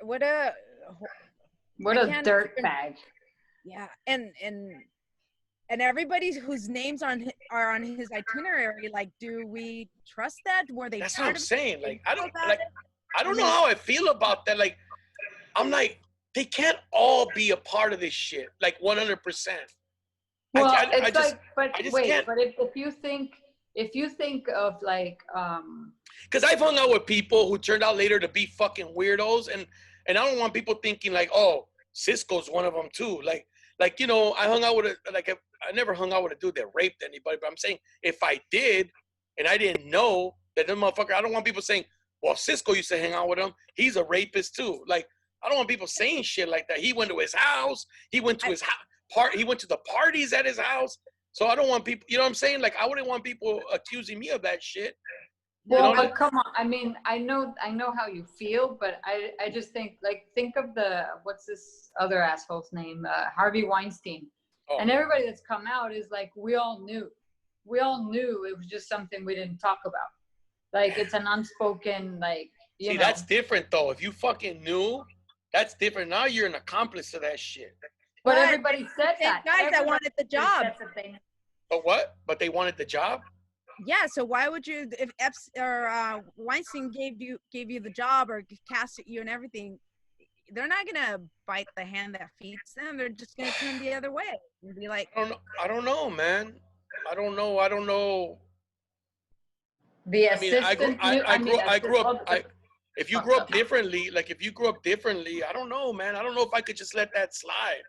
bag. Yeah, and everybody whose names are on his itinerary, like, do we trust that? Were they? That's what I'm saying. Like, I don't know how I feel about that. Like, I'm like, they can't all be a part of this shit. Like 100%. Well, if you think of like, because I've hung out with people who turned out later to be fucking weirdos, and I don't want people thinking like, oh, Cisco's one of them too. Like you know, I never hung out with a dude that raped anybody, but I'm saying if I did and I didn't know that motherfucker, I don't want people saying, well, Cisco used to hang out with him. He's a rapist too. Like, I don't want people saying shit like that. He went to his house. He went to he went to the parties at his house. So I don't want people, you know what I'm saying? Like, I wouldn't want people accusing me of that shit. Well, but come on. I mean, I know how you feel, but I just think of what's this other asshole's name? Harvey Weinstein. Oh. And everybody that's come out is like, we all knew it was just something we didn't talk about. Like, it's an unspoken, like, you know. That's different though. If you fucking knew, that's different. Now you're an accomplice to that shit. But everybody said that. Guys that wanted the job. But what? But they wanted the job? Yeah, so why would you, if Weinstein gave you the job or casted you and everything, they're not gonna bite the hand that feeds them. They're just gonna turn the other way and be like, I don't know, man. I don't know. The assistant. I grew up. If you grew up differently, I don't know, man. I don't know if I could just let that slide.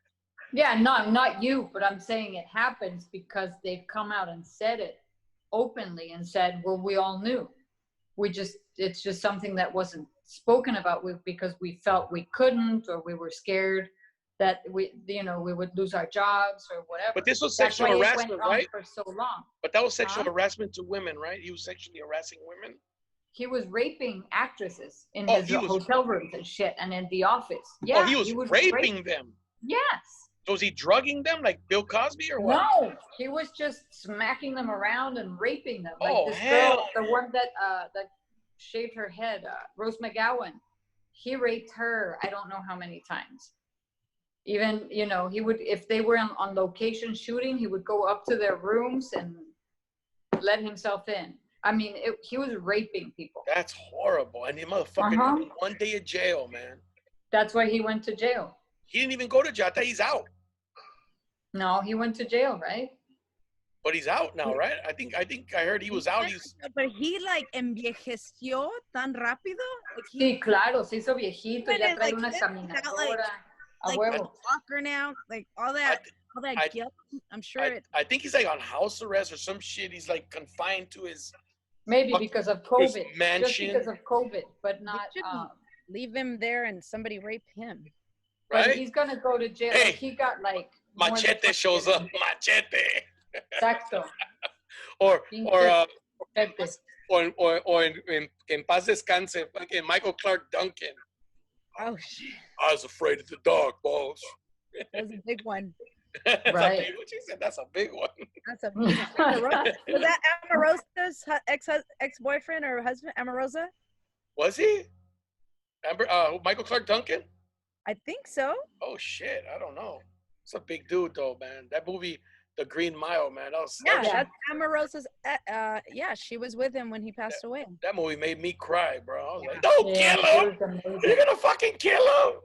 Yeah, not you, but I'm saying it happens because they've come out and said it openly and said, well, we all knew. It's just something that wasn't spoken about because we felt we couldn't, or we were scared that we would lose our jobs or whatever. But this was sexual harassment, right? For so long. But that was sexual harassment to women, right? He was sexually harassing women. He was raping actresses in his hotel rooms and shit, and in the office. Yeah, he was raping them. Yes. So was he drugging them like Bill Cosby or what? No, he was just smacking them around and raping them. Like Oh, this hell. girl, the one that shaved her head, Rose McGowan, he raped her. I don't know how many times. Even, you know, he would, if they were on location shooting, he would go up to their rooms and let himself in. I mean, he was raping people. That's horrible. And the motherfucker got 1 day of jail, man. That's why he went to jail. He didn't even go to jail. I thought he's out. No, he went to jail, right? But he's out now, right? I think I heard he was out. But he like envejeció tan rápido. Like Sí, claro, se hizo viejito, ya trae una like, caminadora. A like huevo. a walker now, like all that guilt. I'm sure I think he's like on house arrest or some shit. He's like confined to his Maybe because of COVID. mansion. Just because of COVID, but not. Leave him there and somebody rape him. Right? But he's gonna go to jail. Hey, he got like. Machete shows up. Machete. Exacto. or en paz descanse, fucking Michael Clark Duncan. Oh shit. I was afraid of the dog, balls. That was a big one. Right. What she said, that's a big one. That's a big one. Was that Amorosa's ex-boyfriend or husband, Amorosa? Was he? Michael Clark Duncan? I think so. Oh shit, I don't know. It's a big dude though, man. That movie, The Green Mile, man. That's Amorosa's. Yeah, she was with him when he passed away. That movie made me cry, bro. I was like, don't kill him. You're gonna fucking kill him.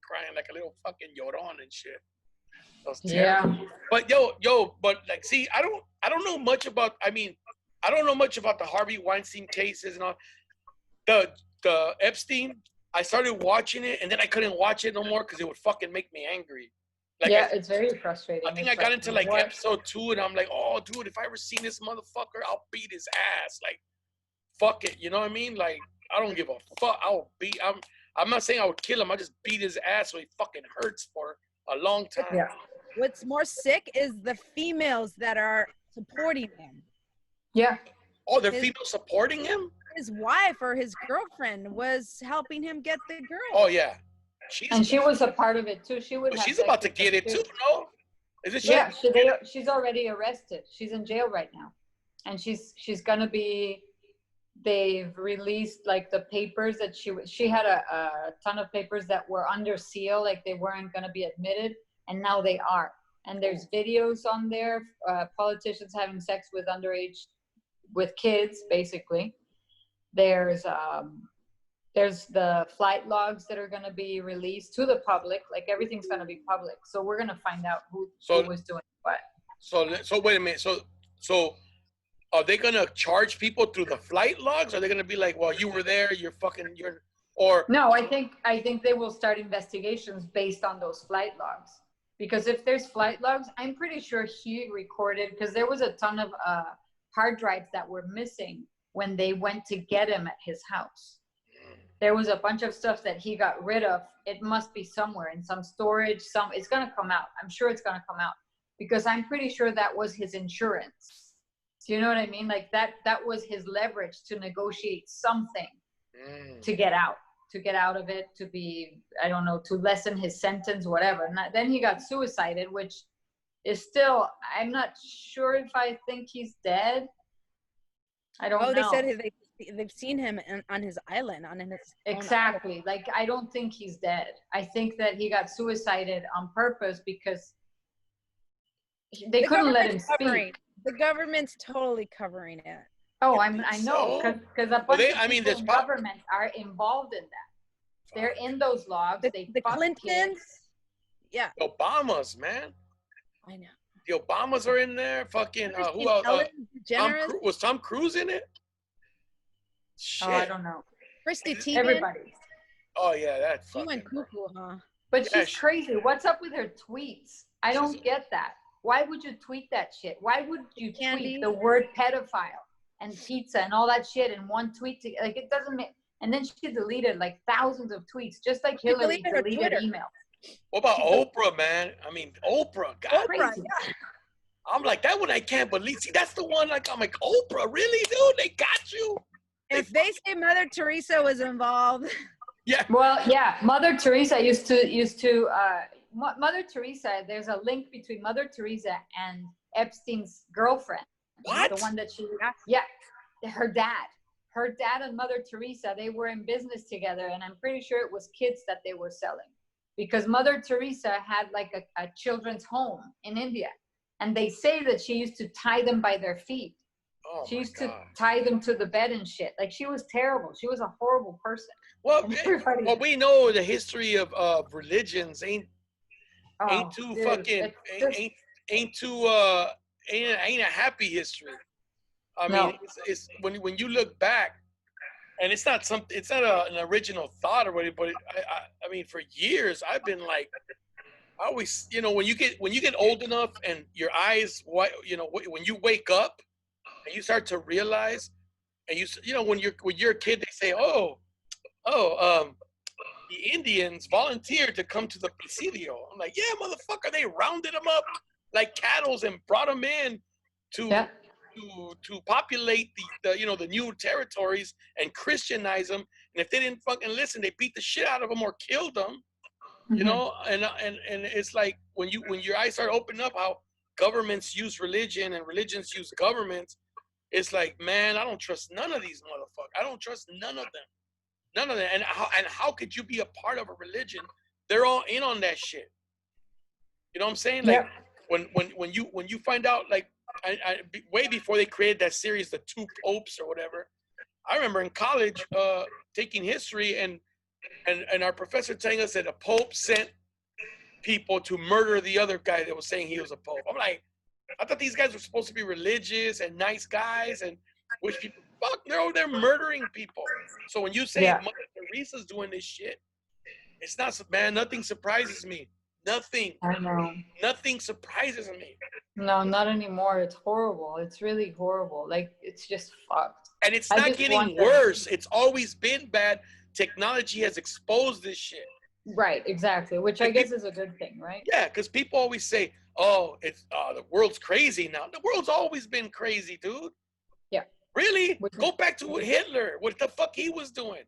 Crying like a little fucking llorón and shit. That was terrible. Yeah. But but like, see, I don't know much about. I mean, I don't know much about the Harvey Weinstein cases and all. The Epstein. I started watching it and then I couldn't watch it no more because it would fucking make me angry. Like it's very frustrating. I think I got into like episode 2 and I'm like, oh, dude, if I ever seen this motherfucker, I'll beat his ass. Like, fuck it. You know what I mean? Like, I don't give a fuck. I'm not saying I would kill him. I just beat his ass so he fucking hurts for a long time. Yeah. What's more sick is the females that are supporting him. Yeah. Oh, they're female supporting him? His wife or his girlfriend was helping him get the girl. Oh, yeah. She was a part of it too. She's about to get it too, no? Isn't she? Yeah, she's already arrested. She's in jail right now, and she's gonna be. They've released like the papers that she had a ton of papers that were under seal, like they weren't gonna be admitted, and now they are. And there's videos on there, politicians having sex with kids, basically. There's the flight logs that are going to be released to the public. Like everything's going to be public. So we're going to find out who was doing what. So wait a minute. So are they going to charge people through the flight logs? Are they going to be like, well, you were there, or? No, I think they will start investigations based on those flight logs. Because if there's flight logs, I'm pretty sure he recorded, because there was a ton of hard drives that were missing when they went to get him at his house. There was a bunch of stuff that he got rid of. It must be somewhere in some storage. It's going to come out. I'm sure it's going to come out because I'm pretty sure that was his insurance. Do you know what I mean? Like that was his leverage to negotiate something to get out of it, to be, I don't know, to lessen his sentence, whatever. And then he got suicided, which is still, I'm not sure if I think he's dead. I don't know. They said they've seen him on his island, exactly. Like, I don't think he's dead. I think that he got suicided on purpose because they couldn't let him speak. The government's totally covering it. Oh, I know, because a bunch of people in government are involved in that. They're in those logs. The Clintons. Yeah. The Obamas, man. I know. The Obamas are in there. Fucking who else? Was Tom Cruise in it? Shit. Oh, I don't know. Christy Teigen. Everybody. Oh yeah, that She went cuckoo, huh? But she's crazy. What's up with her tweets? I don't get that. Why would you tweet that shit? Why would you tweet the word pedophile and pizza and all that shit in one tweet? Like, it doesn't make. And then she deleted like thousands of tweets, just like Hillary deleted email. What about Oprah, man? I mean, Oprah. God, Oprah, yeah. I'm like, that one I can't believe. See, that's the one, like, I'm like, Oprah, really, dude? They got you? If they say Mother Teresa was involved. Yeah. Well, yeah. Mother Teresa used to Mother Teresa, there's a link between Mother Teresa and Epstein's girlfriend. What? The one that yeah, her dad and Mother Teresa, they were in business together, and I'm pretty sure it was kids that they were selling, because Mother Teresa had like a children's home in India, and they say that she used to tie them by their feet. Oh, she used God. to tie them to the bed and shit. Like, she was terrible. She was a horrible person. Well, we know the history of religions ain't too fucking ain't a happy history. I mean, it's when you look back, and it's not an original thought or whatever. But I mean, for years I've been like, I always, when you get old enough and your eyes, when you wake up and you start to realize, and when you're a kid, they say, the Indians volunteered to come to the presidio. I'm like, yeah, motherfucker, they rounded them up like cattle and brought them in to populate the new territories and Christianize them. And if they didn't fucking listen, they beat the shit out of them or killed them. And it's like when your eyes start opening up, how governments use religion and religions use governments. It's like, man, I don't trust none of these motherfuckers. I don't trust none of them. None of that. And how could you be a part of a religion? They're all in on that shit. You know what I'm saying? Like, when you find out, like, way before they created that series, The Two Popes or whatever, I remember in college taking history and our professor telling us that a pope sent people to murder the other guy that was saying he was a pope. I'm like, I thought these guys were supposed to be religious and nice guys and wish people. Fuck, they're murdering people. So when you say Mother Teresa's doing this shit, it's not, man, nothing surprises me. Nothing. I know. Nothing surprises me. No, not anymore. It's horrible. It's really horrible. Like, it's just fucked. And it's not getting worse. It's always been bad. Technology has exposed this shit. Right, exactly. Which I guess is a good thing, right? Yeah, because people always say, oh, it's the world's crazy now. The world's always been crazy, dude. Yeah. Really? Go back to what Hitler, what the fuck he was doing.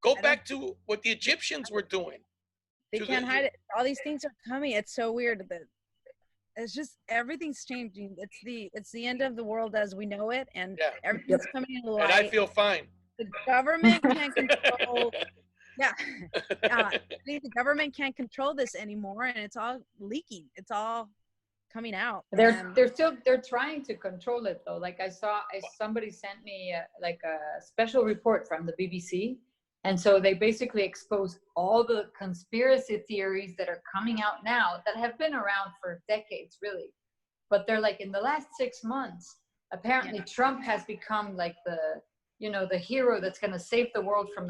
Go back to what the Egyptians were doing. They can't hide it. All these things are coming. It's so weird that it's just everything's changing. It's the end of the world as we know it, and everything's coming into light. And I feel fine. The government can't control. The government can't control this anymore, and it's all leaking. It's all coming out. They're trying to control it though. Like somebody sent me like a special report from the BBC, and so they basically expose all the conspiracy theories that are coming out now that have been around for decades, really. But they're like, in the last 6 months, apparently Trump has become like the hero that's going to save the world from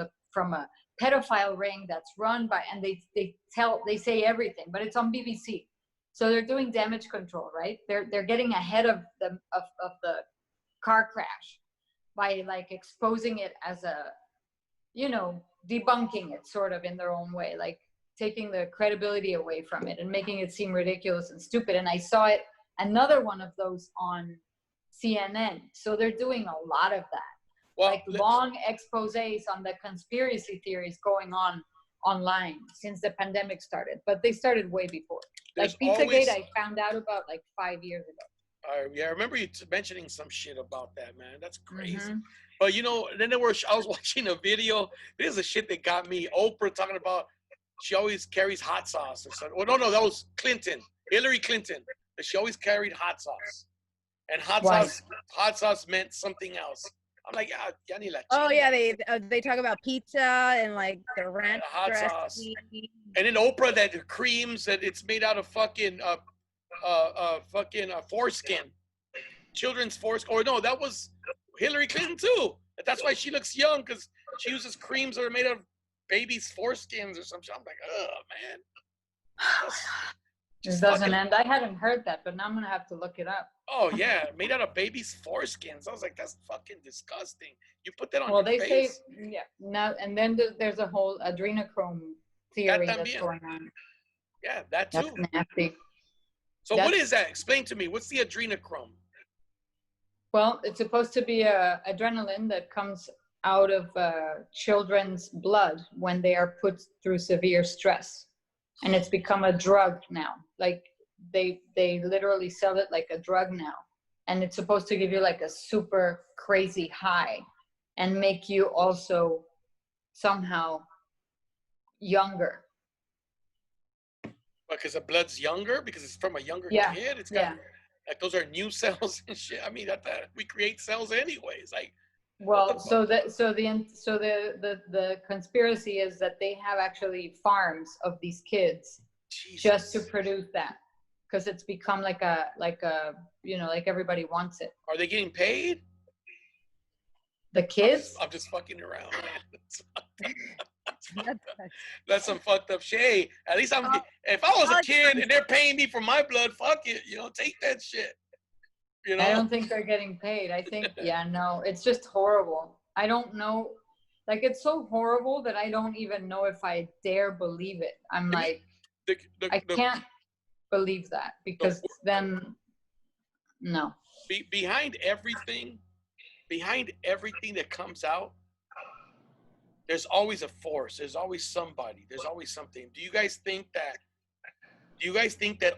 a pedophile ring that's run by, and they say everything, but it's on BBC. So they're doing damage control, right? They're getting ahead of the car crash by like exposing it as a, debunking it sort of in their own way, like taking the credibility away from it and making it seem ridiculous and stupid. And I saw another one of those on CNN. So they're doing a lot of that. Well, like long exposés on the conspiracy theories going on online since the pandemic started, but they started way before. Like Pizzagate, I found out about like 5 years ago. Yeah, I remember you mentioning some shit about that, man. That's crazy. Mm-hmm. But then I was watching a video. This is the shit that got me. Oprah talking about she always carries hot sauce or something. Well, no, that was Hillary Clinton. But she always carried hot sauce, and hot sauce meant something else. I'm like, yeah, ni la oh yeah, they talk about pizza and like the ranch hot sauce, and then Oprah that creams that it's made out of fucking foreskin, children's foreskin. Or no, that was Hillary Clinton too. That's why she looks young, because she uses creams that are made out of babies' foreskins or something. I'm like, oh man. It doesn't end. I hadn't heard that, but now I'm gonna have to look it up. Oh yeah, made out of babies' foreskins. I was like, that's fucking disgusting. You put that on your face. Well, they say now, and then there's a whole adrenochrome theory that's going on. Yeah, that too. That's nasty. So what is that? Explain to me. What's the adrenochrome? Well, it's supposed to be adrenaline that comes out of children's blood when they are put through severe stress. and it's become a drug now. Like they literally sell it like a drug now, and it's supposed to give you like a super crazy high and make you also somehow younger. Because the blood's younger, because it's from a younger Yeah, kid. It's got yeah. like those are new cells and shit. I mean, that we create cells anyways. Like, Well, so the conspiracy is that they have actually farms of these kids Jesus. just to produce that, because it's become like a you know, like everybody wants it. Are they getting paid? The kids? I'm just fucking around. That's That's some fucked up shit. At least if I was a kid and they're paying me for my blood, fuck it. You know, take that shit. You know? I don't think they're getting paid. I think, yeah, no, it's just horrible. I don't know. Like, it's so horrible that I don't even know if I dare believe it. I'm like, I can't believe that, because then, no. Behind everything that comes out, there's always a force. There's always somebody. There's always something. Do you guys think that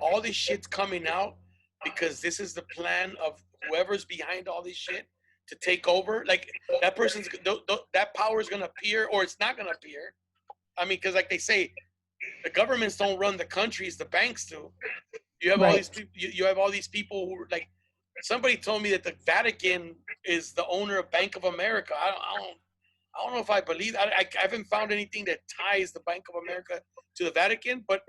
all this shit's coming out because this is the plan of whoever's behind all this shit to take over? Like, that person's, that power is going to appear, or it's not going to appear. I mean, because like they say, the governments don't run the countries, the banks do. You have all these people, you have all these people who, like, somebody told me that the Vatican is the owner of Bank of America. I don't know if I believe. I haven't found anything that ties the Bank of America to the Vatican, but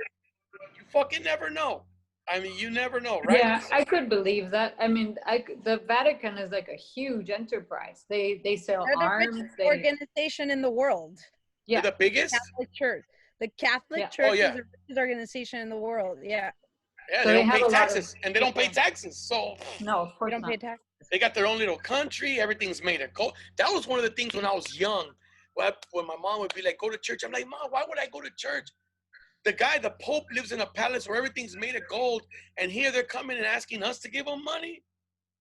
you fucking never know. I mean, you never know, right? Yeah, I could believe that. I mean, the Vatican is like a huge enterprise. They sell arms. They're the biggest organization in the world. Yeah, they're the biggest Catholic Church. The Catholic Church is the richest organization in the world. Yeah. Yeah, so they don't pay taxes, and they don't pay taxes. So no, of course they don't not. pay taxes. They got their own little country. Everything's made of gold. That was one of the things when I was young. When my mom would be like, "Go to church," I'm like, "Mom, why would I go to church? The Pope lives in a palace where everything's made of gold, and here they're coming and asking us to give them money.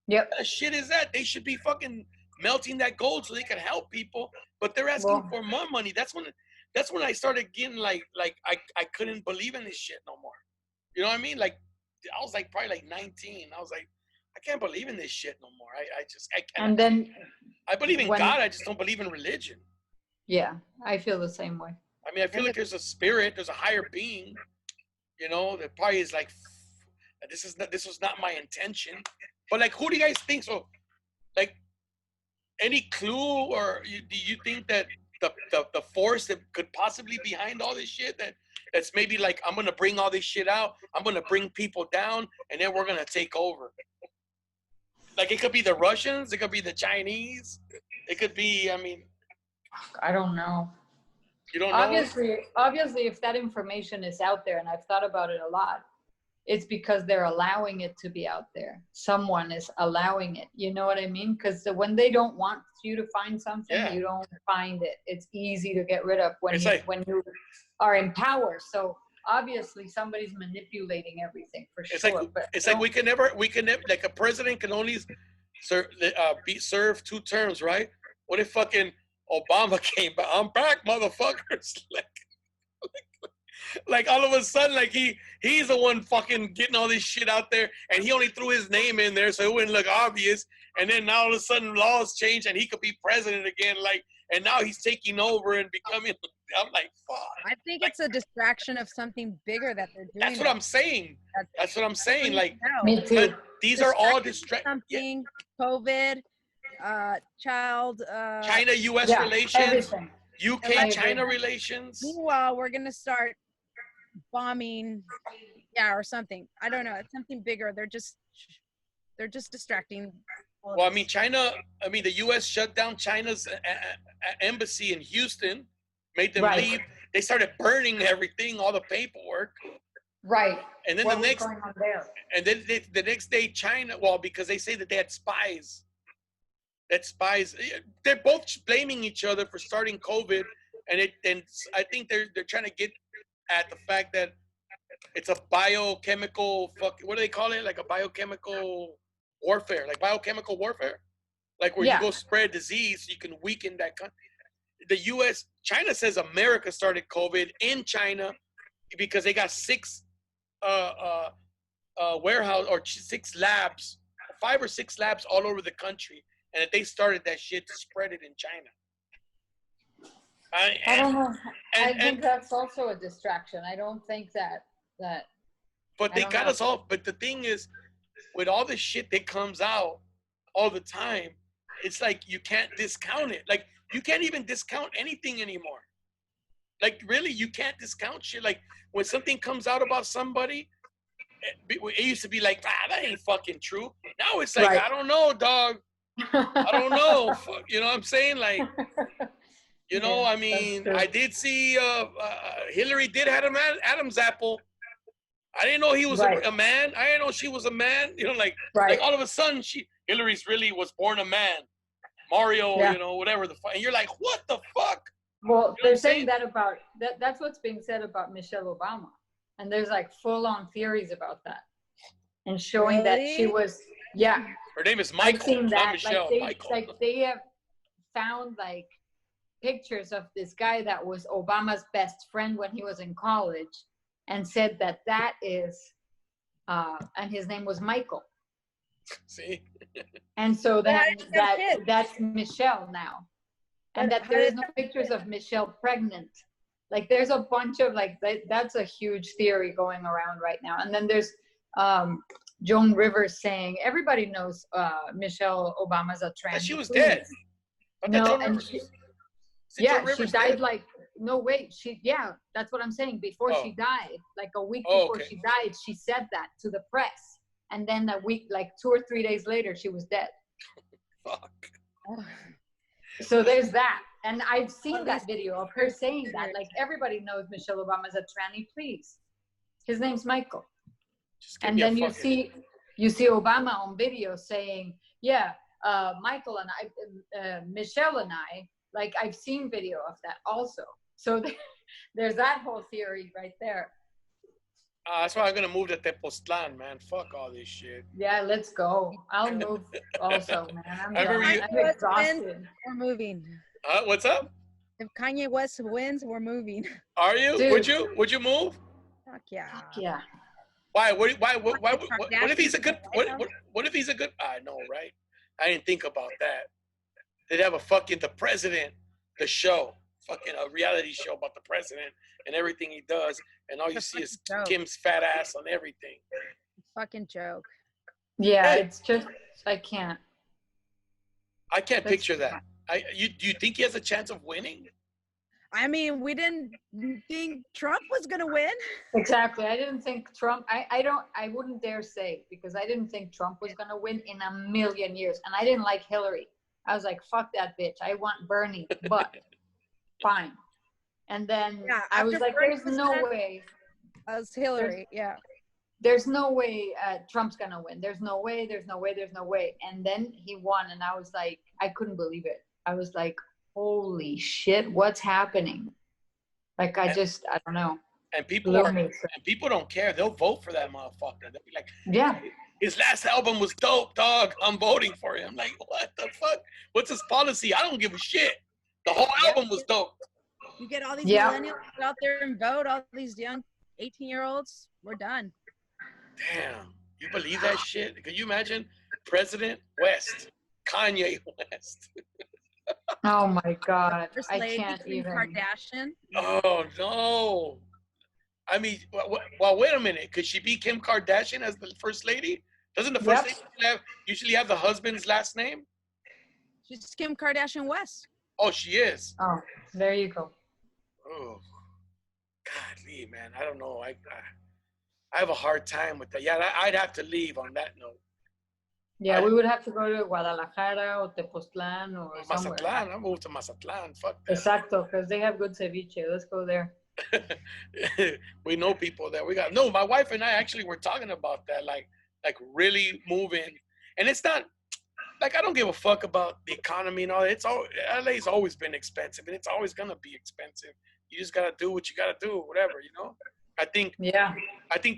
Yep. What the shit is that? They should be fucking melting that gold so they can help people, but they're asking for more money." That's when I started getting like I couldn't believe in this shit no more. You know what I mean? Like, I was like probably like 19. I was like, I can't believe in this shit no more. I can't. And then I believe in God. I just don't believe in religion. Yeah, I feel the same way. I mean, I feel like there's a spirit, there's a higher being, you know, that probably is like, this was not my intention. But like, who do you guys think? So, like, any clue, or do you think that the force that could possibly be behind all this shit, that's maybe like, I'm gonna bring all this shit out, I'm gonna bring people down, and then we're gonna take over? Like, it could be the Russians, it could be the Chinese, it could be, I mean, I don't know. You don't know? Obviously, if that information is out there, and I've thought about it a lot, it's because they're allowing it to be out there. Someone is allowing it. You know what I mean? Because when they don't want you to find something, you don't find it. It's easy to get rid of when you are in power. So obviously, somebody's manipulating everything for sure. It's like we can never, like, a president can only serve 2 terms, right? What if fucking Obama came back? I'm back, motherfuckers. Like all of a sudden, like he's the one fucking getting all this shit out there, and he only threw his name in there so it wouldn't look obvious. And then now all of a sudden laws change and he could be president again. Like, and now he's taking over and becoming. I'm like, fuck. I think it's a distraction of something bigger that they're doing. That's what I'm saying. That's what I'm saying. Like, me too. These are all distractions. Something, COVID, China-U.S. relations, everything. UK-China relations. Meanwhile, we're gonna start bombing, or something. I don't know. It's something bigger. They're just distracting. Well, I mean, the U.S. shut down China's embassy in Houston, made them leave. They started burning everything, all the paperwork. Right. And then the next day, China, because they say that they had spies. They're both blaming each other for starting COVID, and I think they're trying to get at the fact that it's a biochemical what do they call it? Like a biochemical warfare, like where you go spread disease, you can weaken that country. China says America started COVID in China, because they got 6 warehouse or 6 labs, 5 or 6 labs all over the country, and that they started that shit to spread it in China. I don't know. I think that's also a distraction. I don't think that. But they got us all. But the thing is, with all the shit that comes out all the time, it's like you can't discount it. Like you can't even discount anything anymore. Like really, you can't discount shit. Like when something comes out about somebody, it used to be like, that ain't fucking true. Now it's like, right. I don't know, dog. I don't know. You know what I'm saying? Like, you know, I mean, I did see Hillary did have an Adam's apple. I didn't know he was a man. I didn't know she was a man. You know, like all of a sudden, Hillary's really was born a man. Mario, you know, whatever the fuck. And you're like, what the fuck? Well, they're saying that about that. That's what's being said about Michelle Obama, and there's like full-on theories about that, and showing that she was, Her name is Michael, not Michelle. Like they have found like pictures of this guy that was Obama's best friend when he was in college, and said that is, and his name was Michael. See? And so that's Michelle now. And that there is no pictures of Michelle pregnant. Like there's a bunch of like, that's a huge theory going around right now. And then there's Joan Rivers saying, everybody knows Michelle Obama's a trans. But she was dead. No, and she died like, no, wait, that's what I'm saying. Before she died, like a week before she died, she said that to the press. And then a week, like 2 or 3 days later, she was dead. Fuck. So there's that. And I've seen that video of her saying that. Like everybody knows Michelle Obama's a tranny, please. His name's Michael. And then you see Obama on video saying, Michael and I, Michelle and I, like I've seen video of that also. So there's that whole theory right there. That's why I'm going to move to Tepoztlan, man. Fuck all this shit. Yeah, let's go. I'll move also, man. I'm exhausted. We're moving. What's up? If Kanye West wins, we're moving. Are you? Dude. Would you move? Fuck yeah. Fuck yeah. Why? What if he's a good? What if he's a good? I know, right? I didn't think about that. They'd have the president, the show, fucking a reality show about the president and everything he does, and all you see is Kim's fat ass on everything. Fucking joke. Yeah, it's just I can't picture that. Do you think he has a chance of winning? I mean, we didn't think Trump was gonna win. Exactly. I didn't think Trump. I wouldn't dare say, because I didn't think Trump was gonna win in a million years, and I didn't like Hillary. I was like, fuck that bitch. I want Bernie, but fine. And then I was like, there's no way. As Hillary, There's no way Trump's gonna win. There's no way. And then he won, and I was like, I couldn't believe it. I was like, holy shit, what's happening? Like, I don't know. And people don't care. They'll vote for that motherfucker. They'll be like, his last album was dope, dog. I'm voting for him. Like, what the fuck? What's his policy? I don't give a shit. The whole album was dope. You get all these millennials out there and vote, all these young 18-year-olds, we're done. Damn. You believe that shit? Can you imagine President West, Kanye West? Oh my God. First I lady, can't Kim even. Kardashian. Oh no. I mean, well, wait a minute. Could she be Kim Kardashian as the first lady? Doesn't the first lady usually have the husband's last name? She's Kim Kardashian West. Oh, she is. Oh, there you go. Oh, godly, man. I don't know. I have a hard time with that. Yeah, I'd have to leave on that note. Yeah, we would have to go to Guadalajara or Tepoztlan or somewhere. Mazatlan. I moved to Mazatlan. Fuck that. Exacto, because they have good ceviche. Let's go there. We know people there. My wife and I actually were talking about that, like really moving. And it's not, like, I don't give a fuck about the economy and all that. LA's always been expensive, and it's always gonna be expensive. You just gotta do what you gotta do, whatever, you know? I think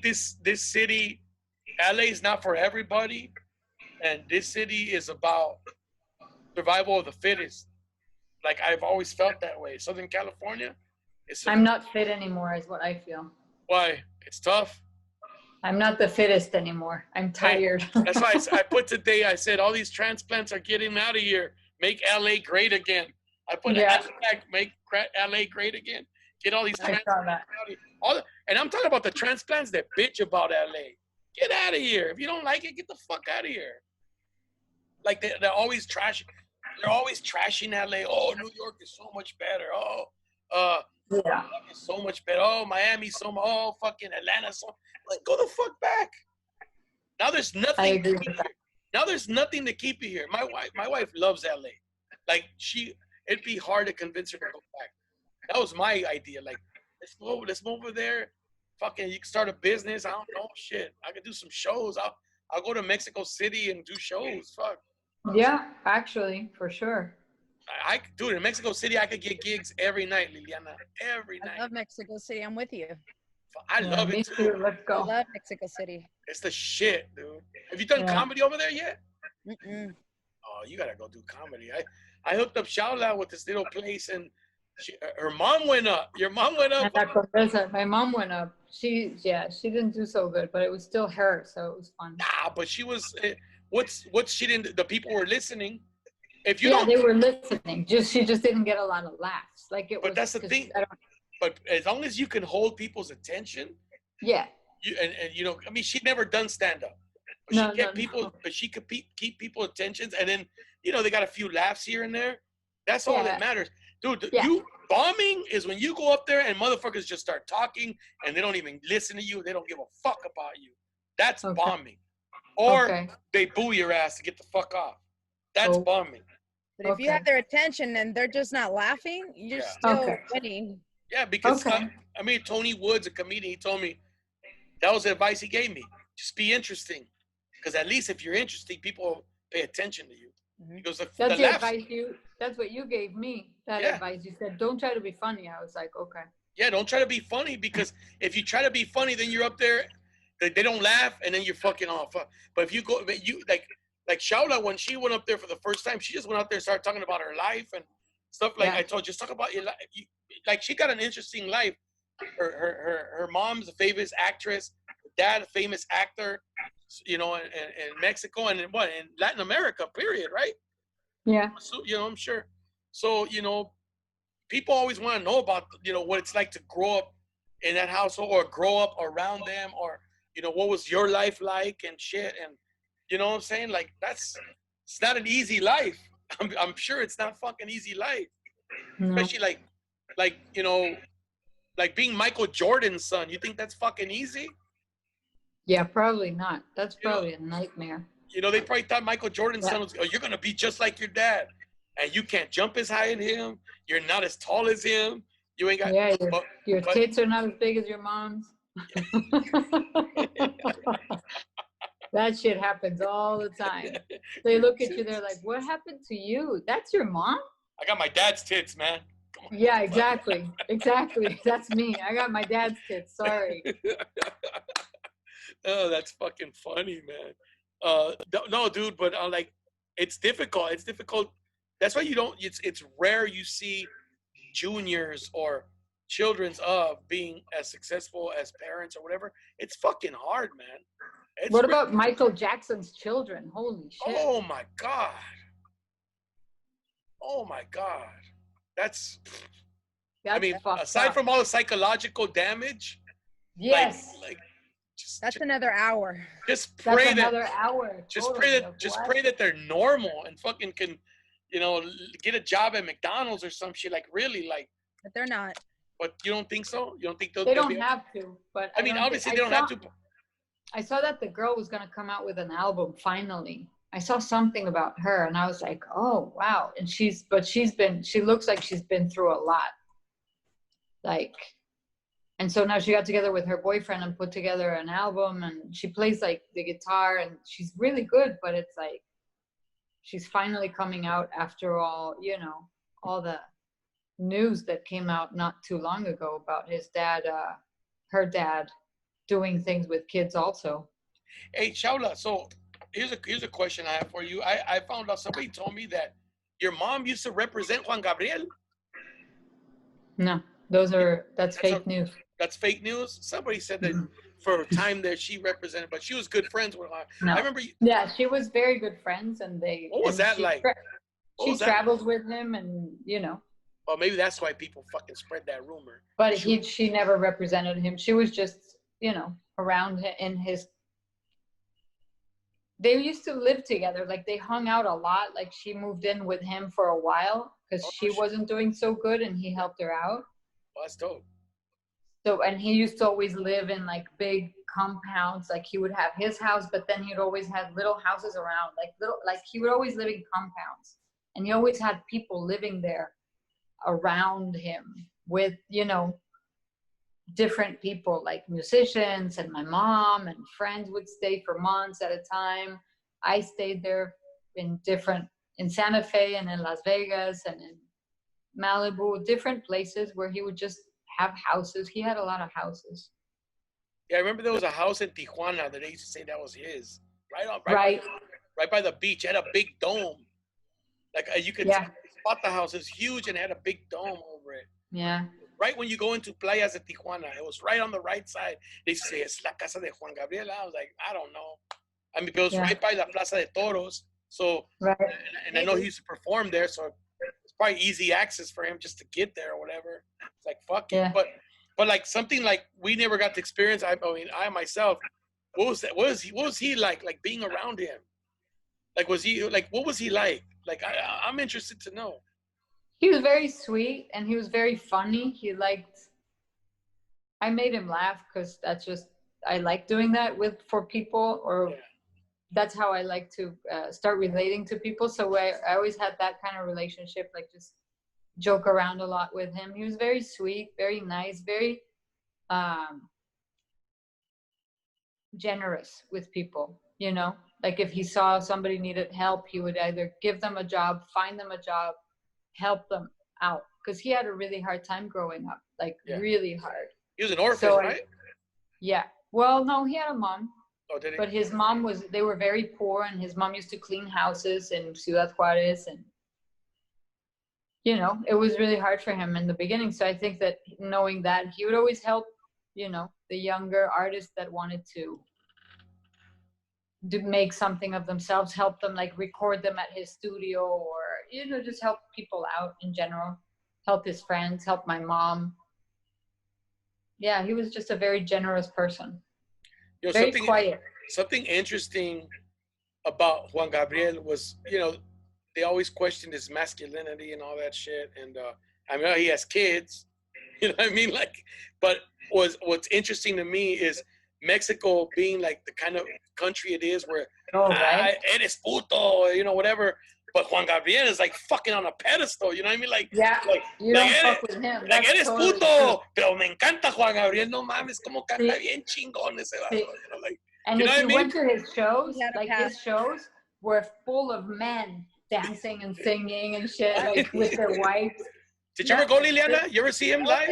this city, LA is not for everybody. And this city is about survival of the fittest. Like, I've always felt that way. Southern California is... I'm not fit anymore is what I feel. Why? It's tough. I'm not the fittest anymore. I'm tired. That's why I put today, I said, all these transplants are getting out of here. Make LA great again. I put a hashtag, make LA great again. Get all these transplants out of here. And I'm talking about the transplants that bitch about LA. Get out of here. If you don't like it, get the fuck out of here. Like they're always trashing. They're always trashing LA. Oh, New York is so much better. Oh, it's so much better. Oh, Miami's so much. Oh, fucking Atlanta. So like, go the fuck back. Now there's nothing. I agree with that. Now there's nothing to keep you here. My wife loves LA. Like it'd be hard to convince her to go back. That was my idea. Like, let's move over there. Fucking, you can start a business. I don't know, shit. I could do some shows. I'll go to Mexico City and do shows. Fuck. Yeah, actually, for sure. I could do it in Mexico City. I could get gigs every night, Liliana. Every night. I love Mexico City. I'm with you. I love it too. Let's go. I love Mexico City. It's the shit, dude. Have you done comedy over there yet? Mm-mm. Oh, you gotta go do comedy. I hooked up Shaula with this little place, and her mom went up. Your mom went up. My mom went up. She didn't do so good, but it was still her, so it was fun. Nah, but she was. What's she didn't? The people were listening. If you they were listening. She just didn't get a lot of laughs. Like it. But that's the thing. But as long as you can hold people's attention. Yeah. And you know, I mean, she'd never done stand up. But she could keep people's attentions, and then they got a few laughs here and there. That's all that matters, dude. You bombing is when you go up there and motherfuckers just start talking and they don't even listen to you. They don't give a fuck about you. That's bombing. Or they boo your ass to get the fuck off. That's bombing. But if you have their attention and they're just not laughing, you're still winning. Yeah, because I mean, Tony Woods, a comedian, he told me that was the advice he gave me. Just be interesting, because at least if you're interesting, people pay attention to you. Mm-hmm. Because that's the advice that's what you gave me. That advice. You said, don't try to be funny. I was like, okay. Yeah, don't try to be funny, because if you try to be funny, then you're up there, they don't laugh, and then you're fucking off. But if you go, like Shaula, when she went up there for the first time, she just went out there and started talking about her life and stuff. Like I told you, just talk about your life. Like, she got an interesting life. Her mom's a famous actress, dad a famous actor, in Mexico and in Latin America, period, right? Yeah. So, I'm sure. So, people always want to know about, what it's like to grow up in that household or grow up around them, or, what was your life like and shit. And, you know what I'm saying? Like, it's not an easy life. I'm sure it's not a fucking easy life. No. Especially like being Michael Jordan's son. You think that's fucking easy? Yeah, probably not. That's probably a nightmare. They probably thought Michael Jordan's son was, you're going to be just like your dad. And you can't jump as high as him. You're not as tall as him. You ain't got... Yeah, your tits are not as big as your mom's. That shit happens all the time. They look at you, they're like, what happened to you? That's your mom? I got my dad's tits, man. Yeah, exactly. Exactly. That's me. I got my dad's tits. Sorry. Oh, that's fucking funny, man. No, dude, but like, it's difficult. It's difficult. That's why it's rare you see juniors or children's of being as successful as parents or whatever. It's fucking hard, man. What about Michael Jackson's children? Holy shit. Oh my God. Oh my God. That's I mean, aside from all the psychological damage. Yes. That's another hour. Just pray another hour. Pray that they're normal and fucking can, get a job at McDonald's or some shit. Like, really, like. But they're not. But you don't think so? You don't think they don't have to? But I mean, obviously they don't have to. I saw that the girl was gonna come out with an album finally. I saw something about her, and I was like, oh wow. And she looks like she's been through a lot. Like, and so now she got together with her boyfriend and put together an album, and she plays like the guitar, and she's really good. But it's like she's finally coming out after all, all the news that came out not too long ago about his dad, her dad, doing things with kids also. Hey, Shaula, so here's a question I have for you. I found out, somebody told me that your mom used to represent Juan Gabriel. No, that's fake news. that's fake news. Somebody said that for a time there she represented, but she was good friends with her. No. I remember. Yeah, she was very good friends, and they. What was that like? She traveled with him, and you know. Well, maybe that's why people fucking spread that rumor. But she never represented him. She was just, you know, around in his. They used to live together. Like they hung out a lot. Like she moved in with him for a while because she wasn't doing so good, and he helped her out. Well, that's dope. So, and he used to always live in like big compounds. Like he would have his house, but then he'd always have little houses around, like he would always live in compounds, and he always had people living there around him with, you know, different people like musicians, and my mom and friends would stay for months at a time. I stayed there in Santa Fe and in Las Vegas and in Malibu, different places where he would just have houses. He had a lot of houses. Yeah, I remember there was a house in Tijuana that they used to say that was his. Right by the beach. It had a big dome. Like you could spot the house. It's huge and it had a big dome over it. Yeah. Right when you go into Playas de Tijuana, it was right on the right side. They say it's la casa de Juan Gabriel. I was like, I don't know. I mean, it was right by la Plaza de Toros. So, and I know he used to perform there, so it's probably easy access for him just to get there or whatever. It's like, fuck it. But like something like we never got to experience. I mean, I myself, what was that? What was he like being around him? Like, what was he like? Like, I'm interested to know. He was very sweet and he was very funny. I made him laugh because I like doing that for people, or that's how I like to start relating to people. So I always had that kind of relationship, like just joke around a lot with him. He was very sweet, very nice, very generous with people, you know? Like if he saw somebody needed help, he would either give them a job, find them a job, help them out. Because he had a really hard time growing up, like really hard. He was an orphan, right? Yeah. Well, no, he had a mom. Oh, did he? But his mom they were very poor, and his mom used to clean houses in Ciudad Juarez, and you know, it was really hard for him in the beginning. So I think that knowing that, he would always help, you know, the younger artists that wanted to make something of themselves, help them, like record them at his studio, or, you know, just help people out in general, help his friends, help my mom. Yeah, he was just a very generous person. You know, very quiet. Something interesting about Juan Gabriel was, you know, they always questioned his masculinity and all that shit. And I mean, he has kids, you know what I mean? Like, but what's interesting to me is Mexico being like the kind of country it is where eres puto, you know, whatever. But Juan Gabriel is like fucking on a pedestal, you know what I mean? Like, you don't fuck with him. Like, eres totally puto, pero me encanta Juan Gabriel, no mames, como canta bien chingón ese vato, you know, like. And if you went to his shows, like his shows were full of men dancing and singing and shit, like with their wives. Did you ever go, Liliana? You ever see him live?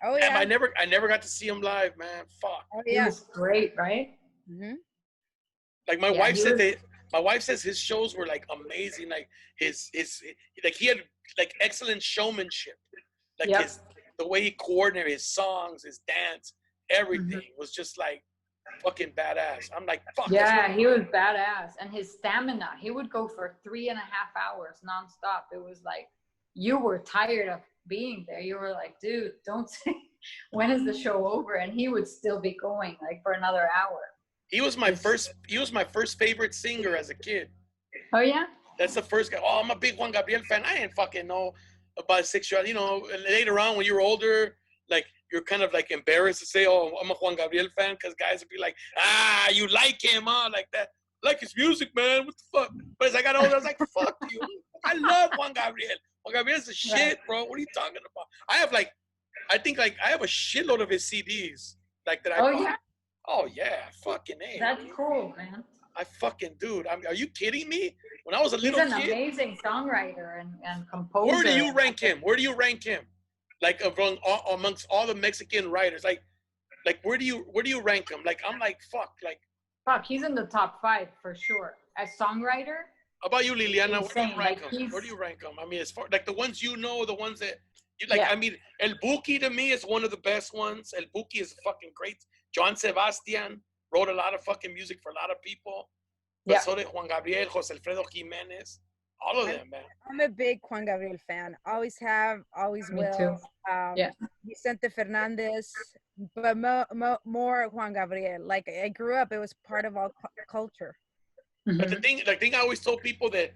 Oh yeah. I never got to see him live, man. Fuck. Oh yeah. He was great, right? Mm-hmm. Like my wife said my wife says his shows were like amazing. Like his like he had like excellent showmanship. Like the way he coordinated his songs, his dance, everything was just like fucking badass. I'm like, fuck. Yeah, he was badass. And his stamina, he would go for 3.5 hours nonstop. It was like, you were tired of being there. You were like, dude, don't say, when is the show over? And he would still be going like for another hour. He was my first favorite singer as a kid. Oh yeah? That's the first guy. Oh, I'm a big Juan Gabriel fan. I didn't fucking know about sexuality. You know, later on when you were older, like you're kind of like embarrassed to say, oh, I'm a Juan Gabriel fan, because guys would be like, you like him, huh? Like that. I like his music, man. What the fuck? But as I got older, I was like, fuck you. I love Juan Gabriel. Juan Gabriel's the shit, bro. What are you talking about? I have I have a shitload of his CDs. Like that I bought. Yeah? Oh yeah, fucking A. That's cool, man. I fucking dude. Are you kidding me? When I was a little kid. He's an amazing songwriter and composer. Where do you rank him? Like amongst all the Mexican writers, like where do you rank him? Like I'm like fuck, he's in the top 5 for sure. As songwriter. How about you, Liliana? Where do you rank him? Where do you rank him? I mean, as far like the ones you know, the ones that Like, I mean, El Buki to me is one of the best ones. El Buki is fucking great. John Sebastian wrote a lot of fucking music for a lot of people. But so did Juan Gabriel, Jose Alfredo Jimenez, all of them, man. I'm a big Juan Gabriel fan. Always have, always Me will. too. Vicente Fernandez, but more Juan Gabriel. Like I grew up, it was part of our culture. But the thing I always told people that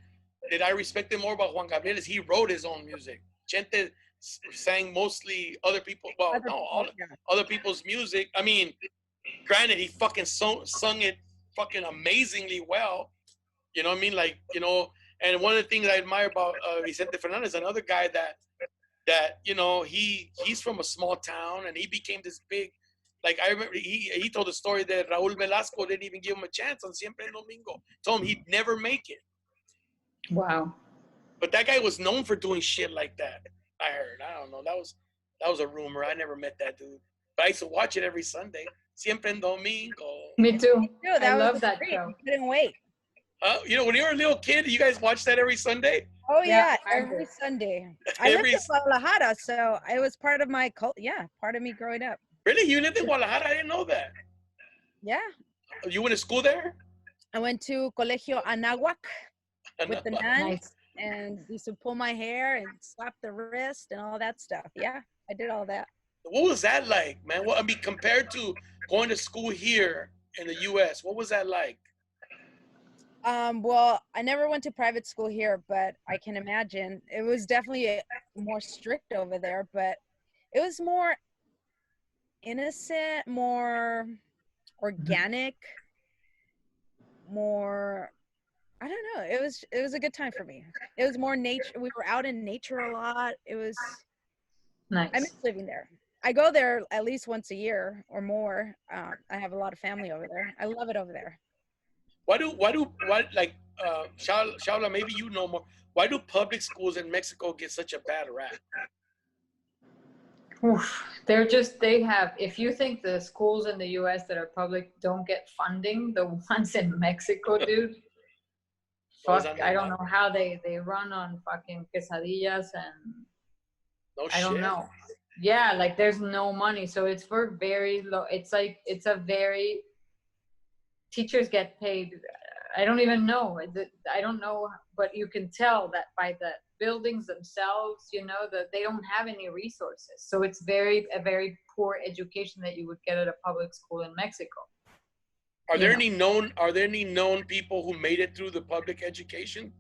I respected more about Juan Gabriel is he wrote his own music. Chente sang mostly other people. Well, other people's music. I mean, granted, he fucking sung it fucking amazingly well. You know what I mean? Like, you know, and one of the things I admire about Vicente Fernandez, another guy that you know, he's from a small town and he became this big. Like, I remember he told a story that Raúl Velasco didn't even give him a chance on Siempre el Domingo. Told him he'd never make it. Wow. But that guy was known for doing shit like that. I heard. I don't know. That was a rumor. I never met that dude. But I used to watch it every Sunday. Siempre el Domingo. Me too. I love that show. I couldn't wait. You know, when you were a little kid, you guys watched that every Sunday? Oh yeah, every Sunday. I lived in Guadalajara, so it was part of my part of me growing up. Really? You lived in Guadalajara? I didn't know that. Yeah. You went to school there? I went to Colegio Anahuac with the nuns, and used to pull my hair and slap the wrist and all that stuff. Yeah, I did all that. What was that like, man? Well, I mean, compared to going to school here in the U.S., what was that like? Well, I never went to private school here, but I can imagine it was definitely more strict over there, but it was more innocent, more organic, more, I don't know. It was a good time for me. It was more nature. We were out in nature a lot. It was nice. I miss living there. I go there at least once a year or more. I have a lot of family over there. I love it over there. Why Shaula, maybe you know more. Why do public schools in Mexico get such a bad rap? Oof. They have, if you think the schools in the US that are public don't get funding, the ones in Mexico, dude, fuck, I don't know how they run on fucking quesadillas and I don't know. Yeah, like there's no money. So it's for very low. It's like, it's a very, teachers get paid. I don't even know. I don't know, but you can tell that by the buildings themselves, you know, that they don't have any resources. So it's a very poor education that you would get at a public school in Mexico. Are there any known people who made it through the public education?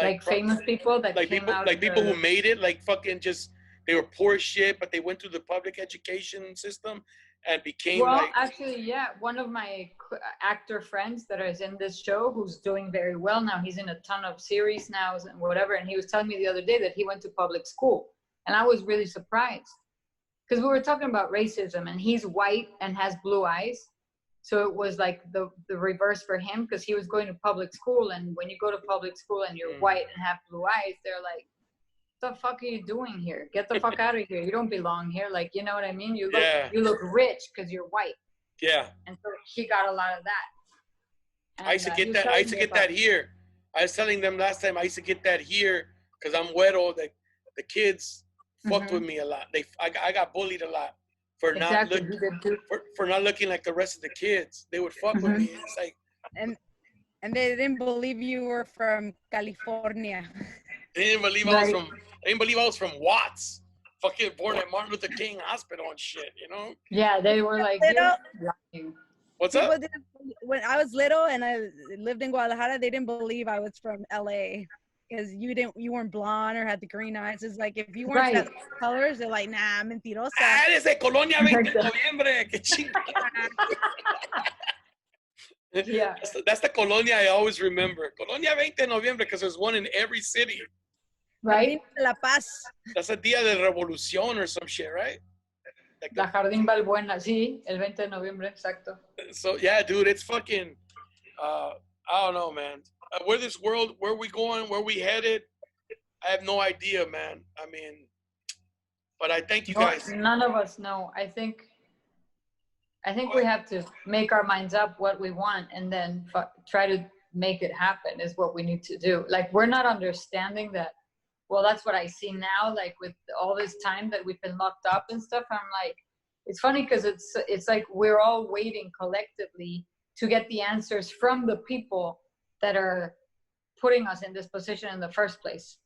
Like famous people that came out. Like people who made it, like fucking just, they were poor as shit, but they went through the public education system and became actually, yeah. One of my actor friends that is in this show who's doing very well now, he's in a ton of series now and whatever, and he was telling me the other day that he went to public school. And I was really surprised because we were talking about racism and he's white and has blue eyes. So it was like the reverse for him because he was going to public school. And when you go to public school and you're white and have blue eyes, they're like, the fuck are you doing here? Get the fuck out of here. You don't belong here. Like, you know what I mean? You look rich because you're white. Yeah. And so he got a lot of that. And, I used to get that. I used to get that here. I was telling them last time I used to get that here because I'm güero. The kids fucked with me a lot. I got bullied a lot for not looking like the rest of the kids. They would fuck with me. It's like and they didn't believe you were from California. They didn't believe I was from Watts, fucking born at Martin Luther King Hospital and shit, you know? Yeah, they were like, what's up? When I was little and I lived in Guadalajara, they didn't believe I was from LA because you weren't blonde or had the green eyes. It's like if you weren't that colors, they're like, nah, mentirosa. Ah, eres de Colonia 20 de Noviembre. Que chingada. Yeah. That's the Colonia I always remember. Colonia 20 de Noviembre because there's one in every city. Right? La Paz. That's a Día de Revolución or some shit, right? Like La Jardín Balbuena, sí, el 20 de noviembre, exacto. So, yeah, dude, it's fucking, I don't know, man. Where we going, where we headed, I have no idea, man. I mean, but I thank you guys. None of us know. I think we have to make our minds up what we want and then try to make it happen is what we need to do. Like, we're not understanding that well, that's what I see now, like with all this time that we've been locked up and stuff. I'm like, it's funny because it's like we're all waiting collectively to get the answers from the people that are putting us in this position in the first place.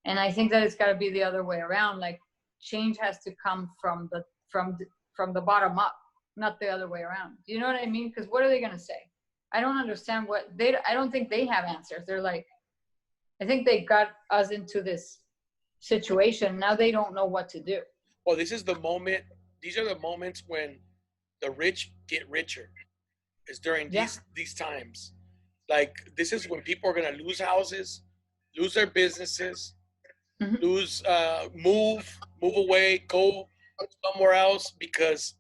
And I think that it's got to be the other way around. Like change has to come from the bottom up, not the other way around. Do you know what I mean? Because what are they going to say? I don't understand I don't think they have answers. They're like, I think they got us into this situation. Now they don't know what to do. Well, this is the moment. These are the moments when the rich get richer. Is during these times. Like this is when people are gonna lose houses, lose their businesses, lose, move away, go somewhere else because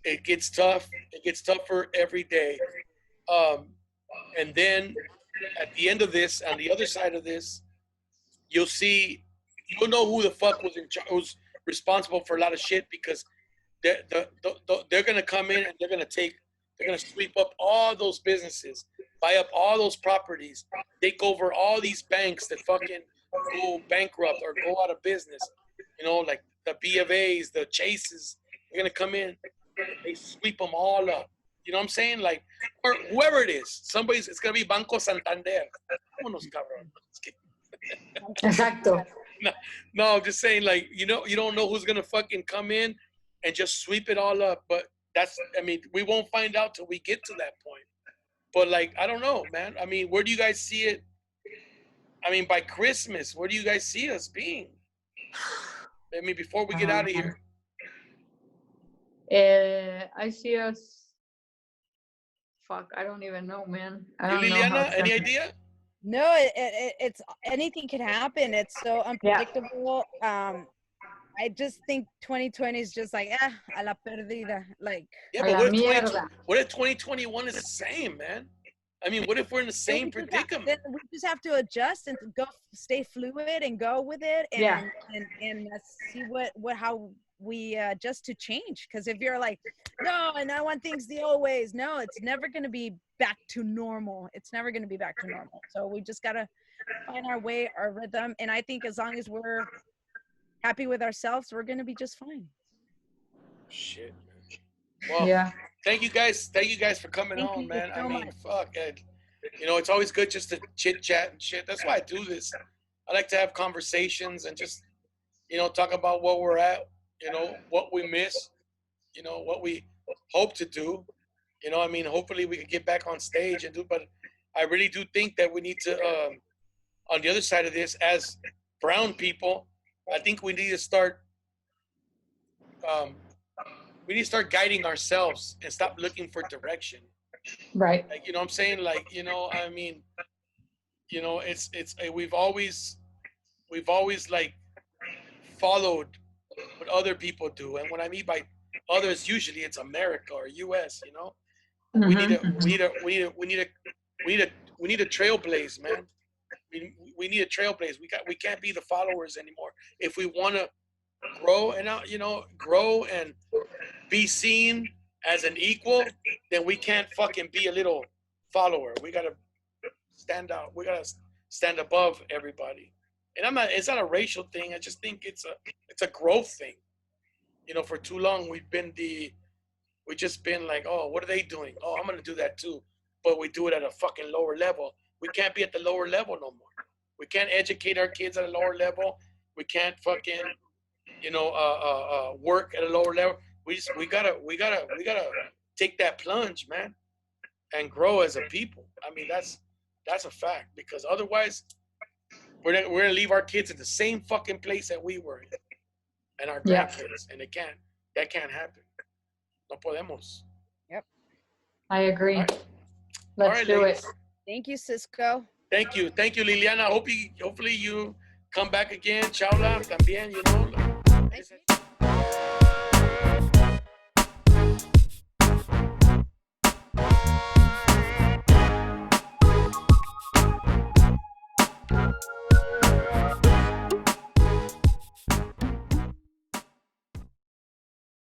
it gets tough. It gets tougher every day. And then at the end of this, on the other side of this, you'll know who the fuck was responsible for a lot of shit because they're gonna come in and they're gonna sweep up all those businesses, buy up all those properties, take over all these banks that fucking go bankrupt or go out of business. You know, like the B of A's, the Chases, they're gonna come in, they sweep them all up. You know what I'm saying? Like, or whoever it is, it's gonna be Banco Santander. Vámonos, cabrón. Exacto. No, I'm just saying, like, you don't know who's gonna fucking come in and just sweep it all up. But we won't find out till we get to that point. But like, I don't know, man. I mean, where do you guys see it? I mean, by Christmas, where do you guys see us being? I mean, before we get out of here. I see us. Fuck, I don't even know, man. I don't know. Liliana, any idea? No, it's anything can happen. It's so unpredictable. I just think 2020 is just like a la perdida. Like but what if 2021 is the same, man? I mean, what if we're in the same predicament? Then we just have to adjust and stay fluid and go with it and see how we adjust to change. Because if you're like, no, and I want things the old ways, no, it's never going to be back to normal. It's never going to be back to normal. So we just got to find our way, our rhythm. And I think as long as we're happy with ourselves, we're going to be just fine. Shit, man. Well, thank you guys for coming on, man. I mean, fuck, Ed. You know, it's always good just to chit chat and shit. That's why I do this. I like to have conversations and just, talk about what we're at, what we miss, what we hope to do. Hopefully we could get back on stage and do, but I really do think that we need to, on the other side of this, as brown people, I think we need to start guiding ourselves and stop looking for direction. Right. Like, you know what I'm saying? Like, we've always like followed what other people do. And what I mean by others, usually it's America or US, We need a trailblaze, man. We need a trailblaze. We can't be the followers anymore. If we want to grow and be seen as an equal, then we can't fucking be a little follower. We gotta stand out. We gotta stand above everybody. And it's not a racial thing. I just think it's a growth thing. For too long we've just been like, oh, what are they doing? Oh, I'm gonna do that too. But we do it at a fucking lower level. We can't be at the lower level no more. We can't educate our kids at a lower level. We can't fucking, work at a lower level. We gotta take that plunge, man, and grow as a people. I mean, that's a fact, because otherwise we're gonna leave our kids in the same fucking place that we were in, and our grandkids, and that can't happen. No podemos. Yep. I agree. Right. Let's do it. Thank you, Cisco. Thank you, Liliana. Hopefully you come back again. Shaula también,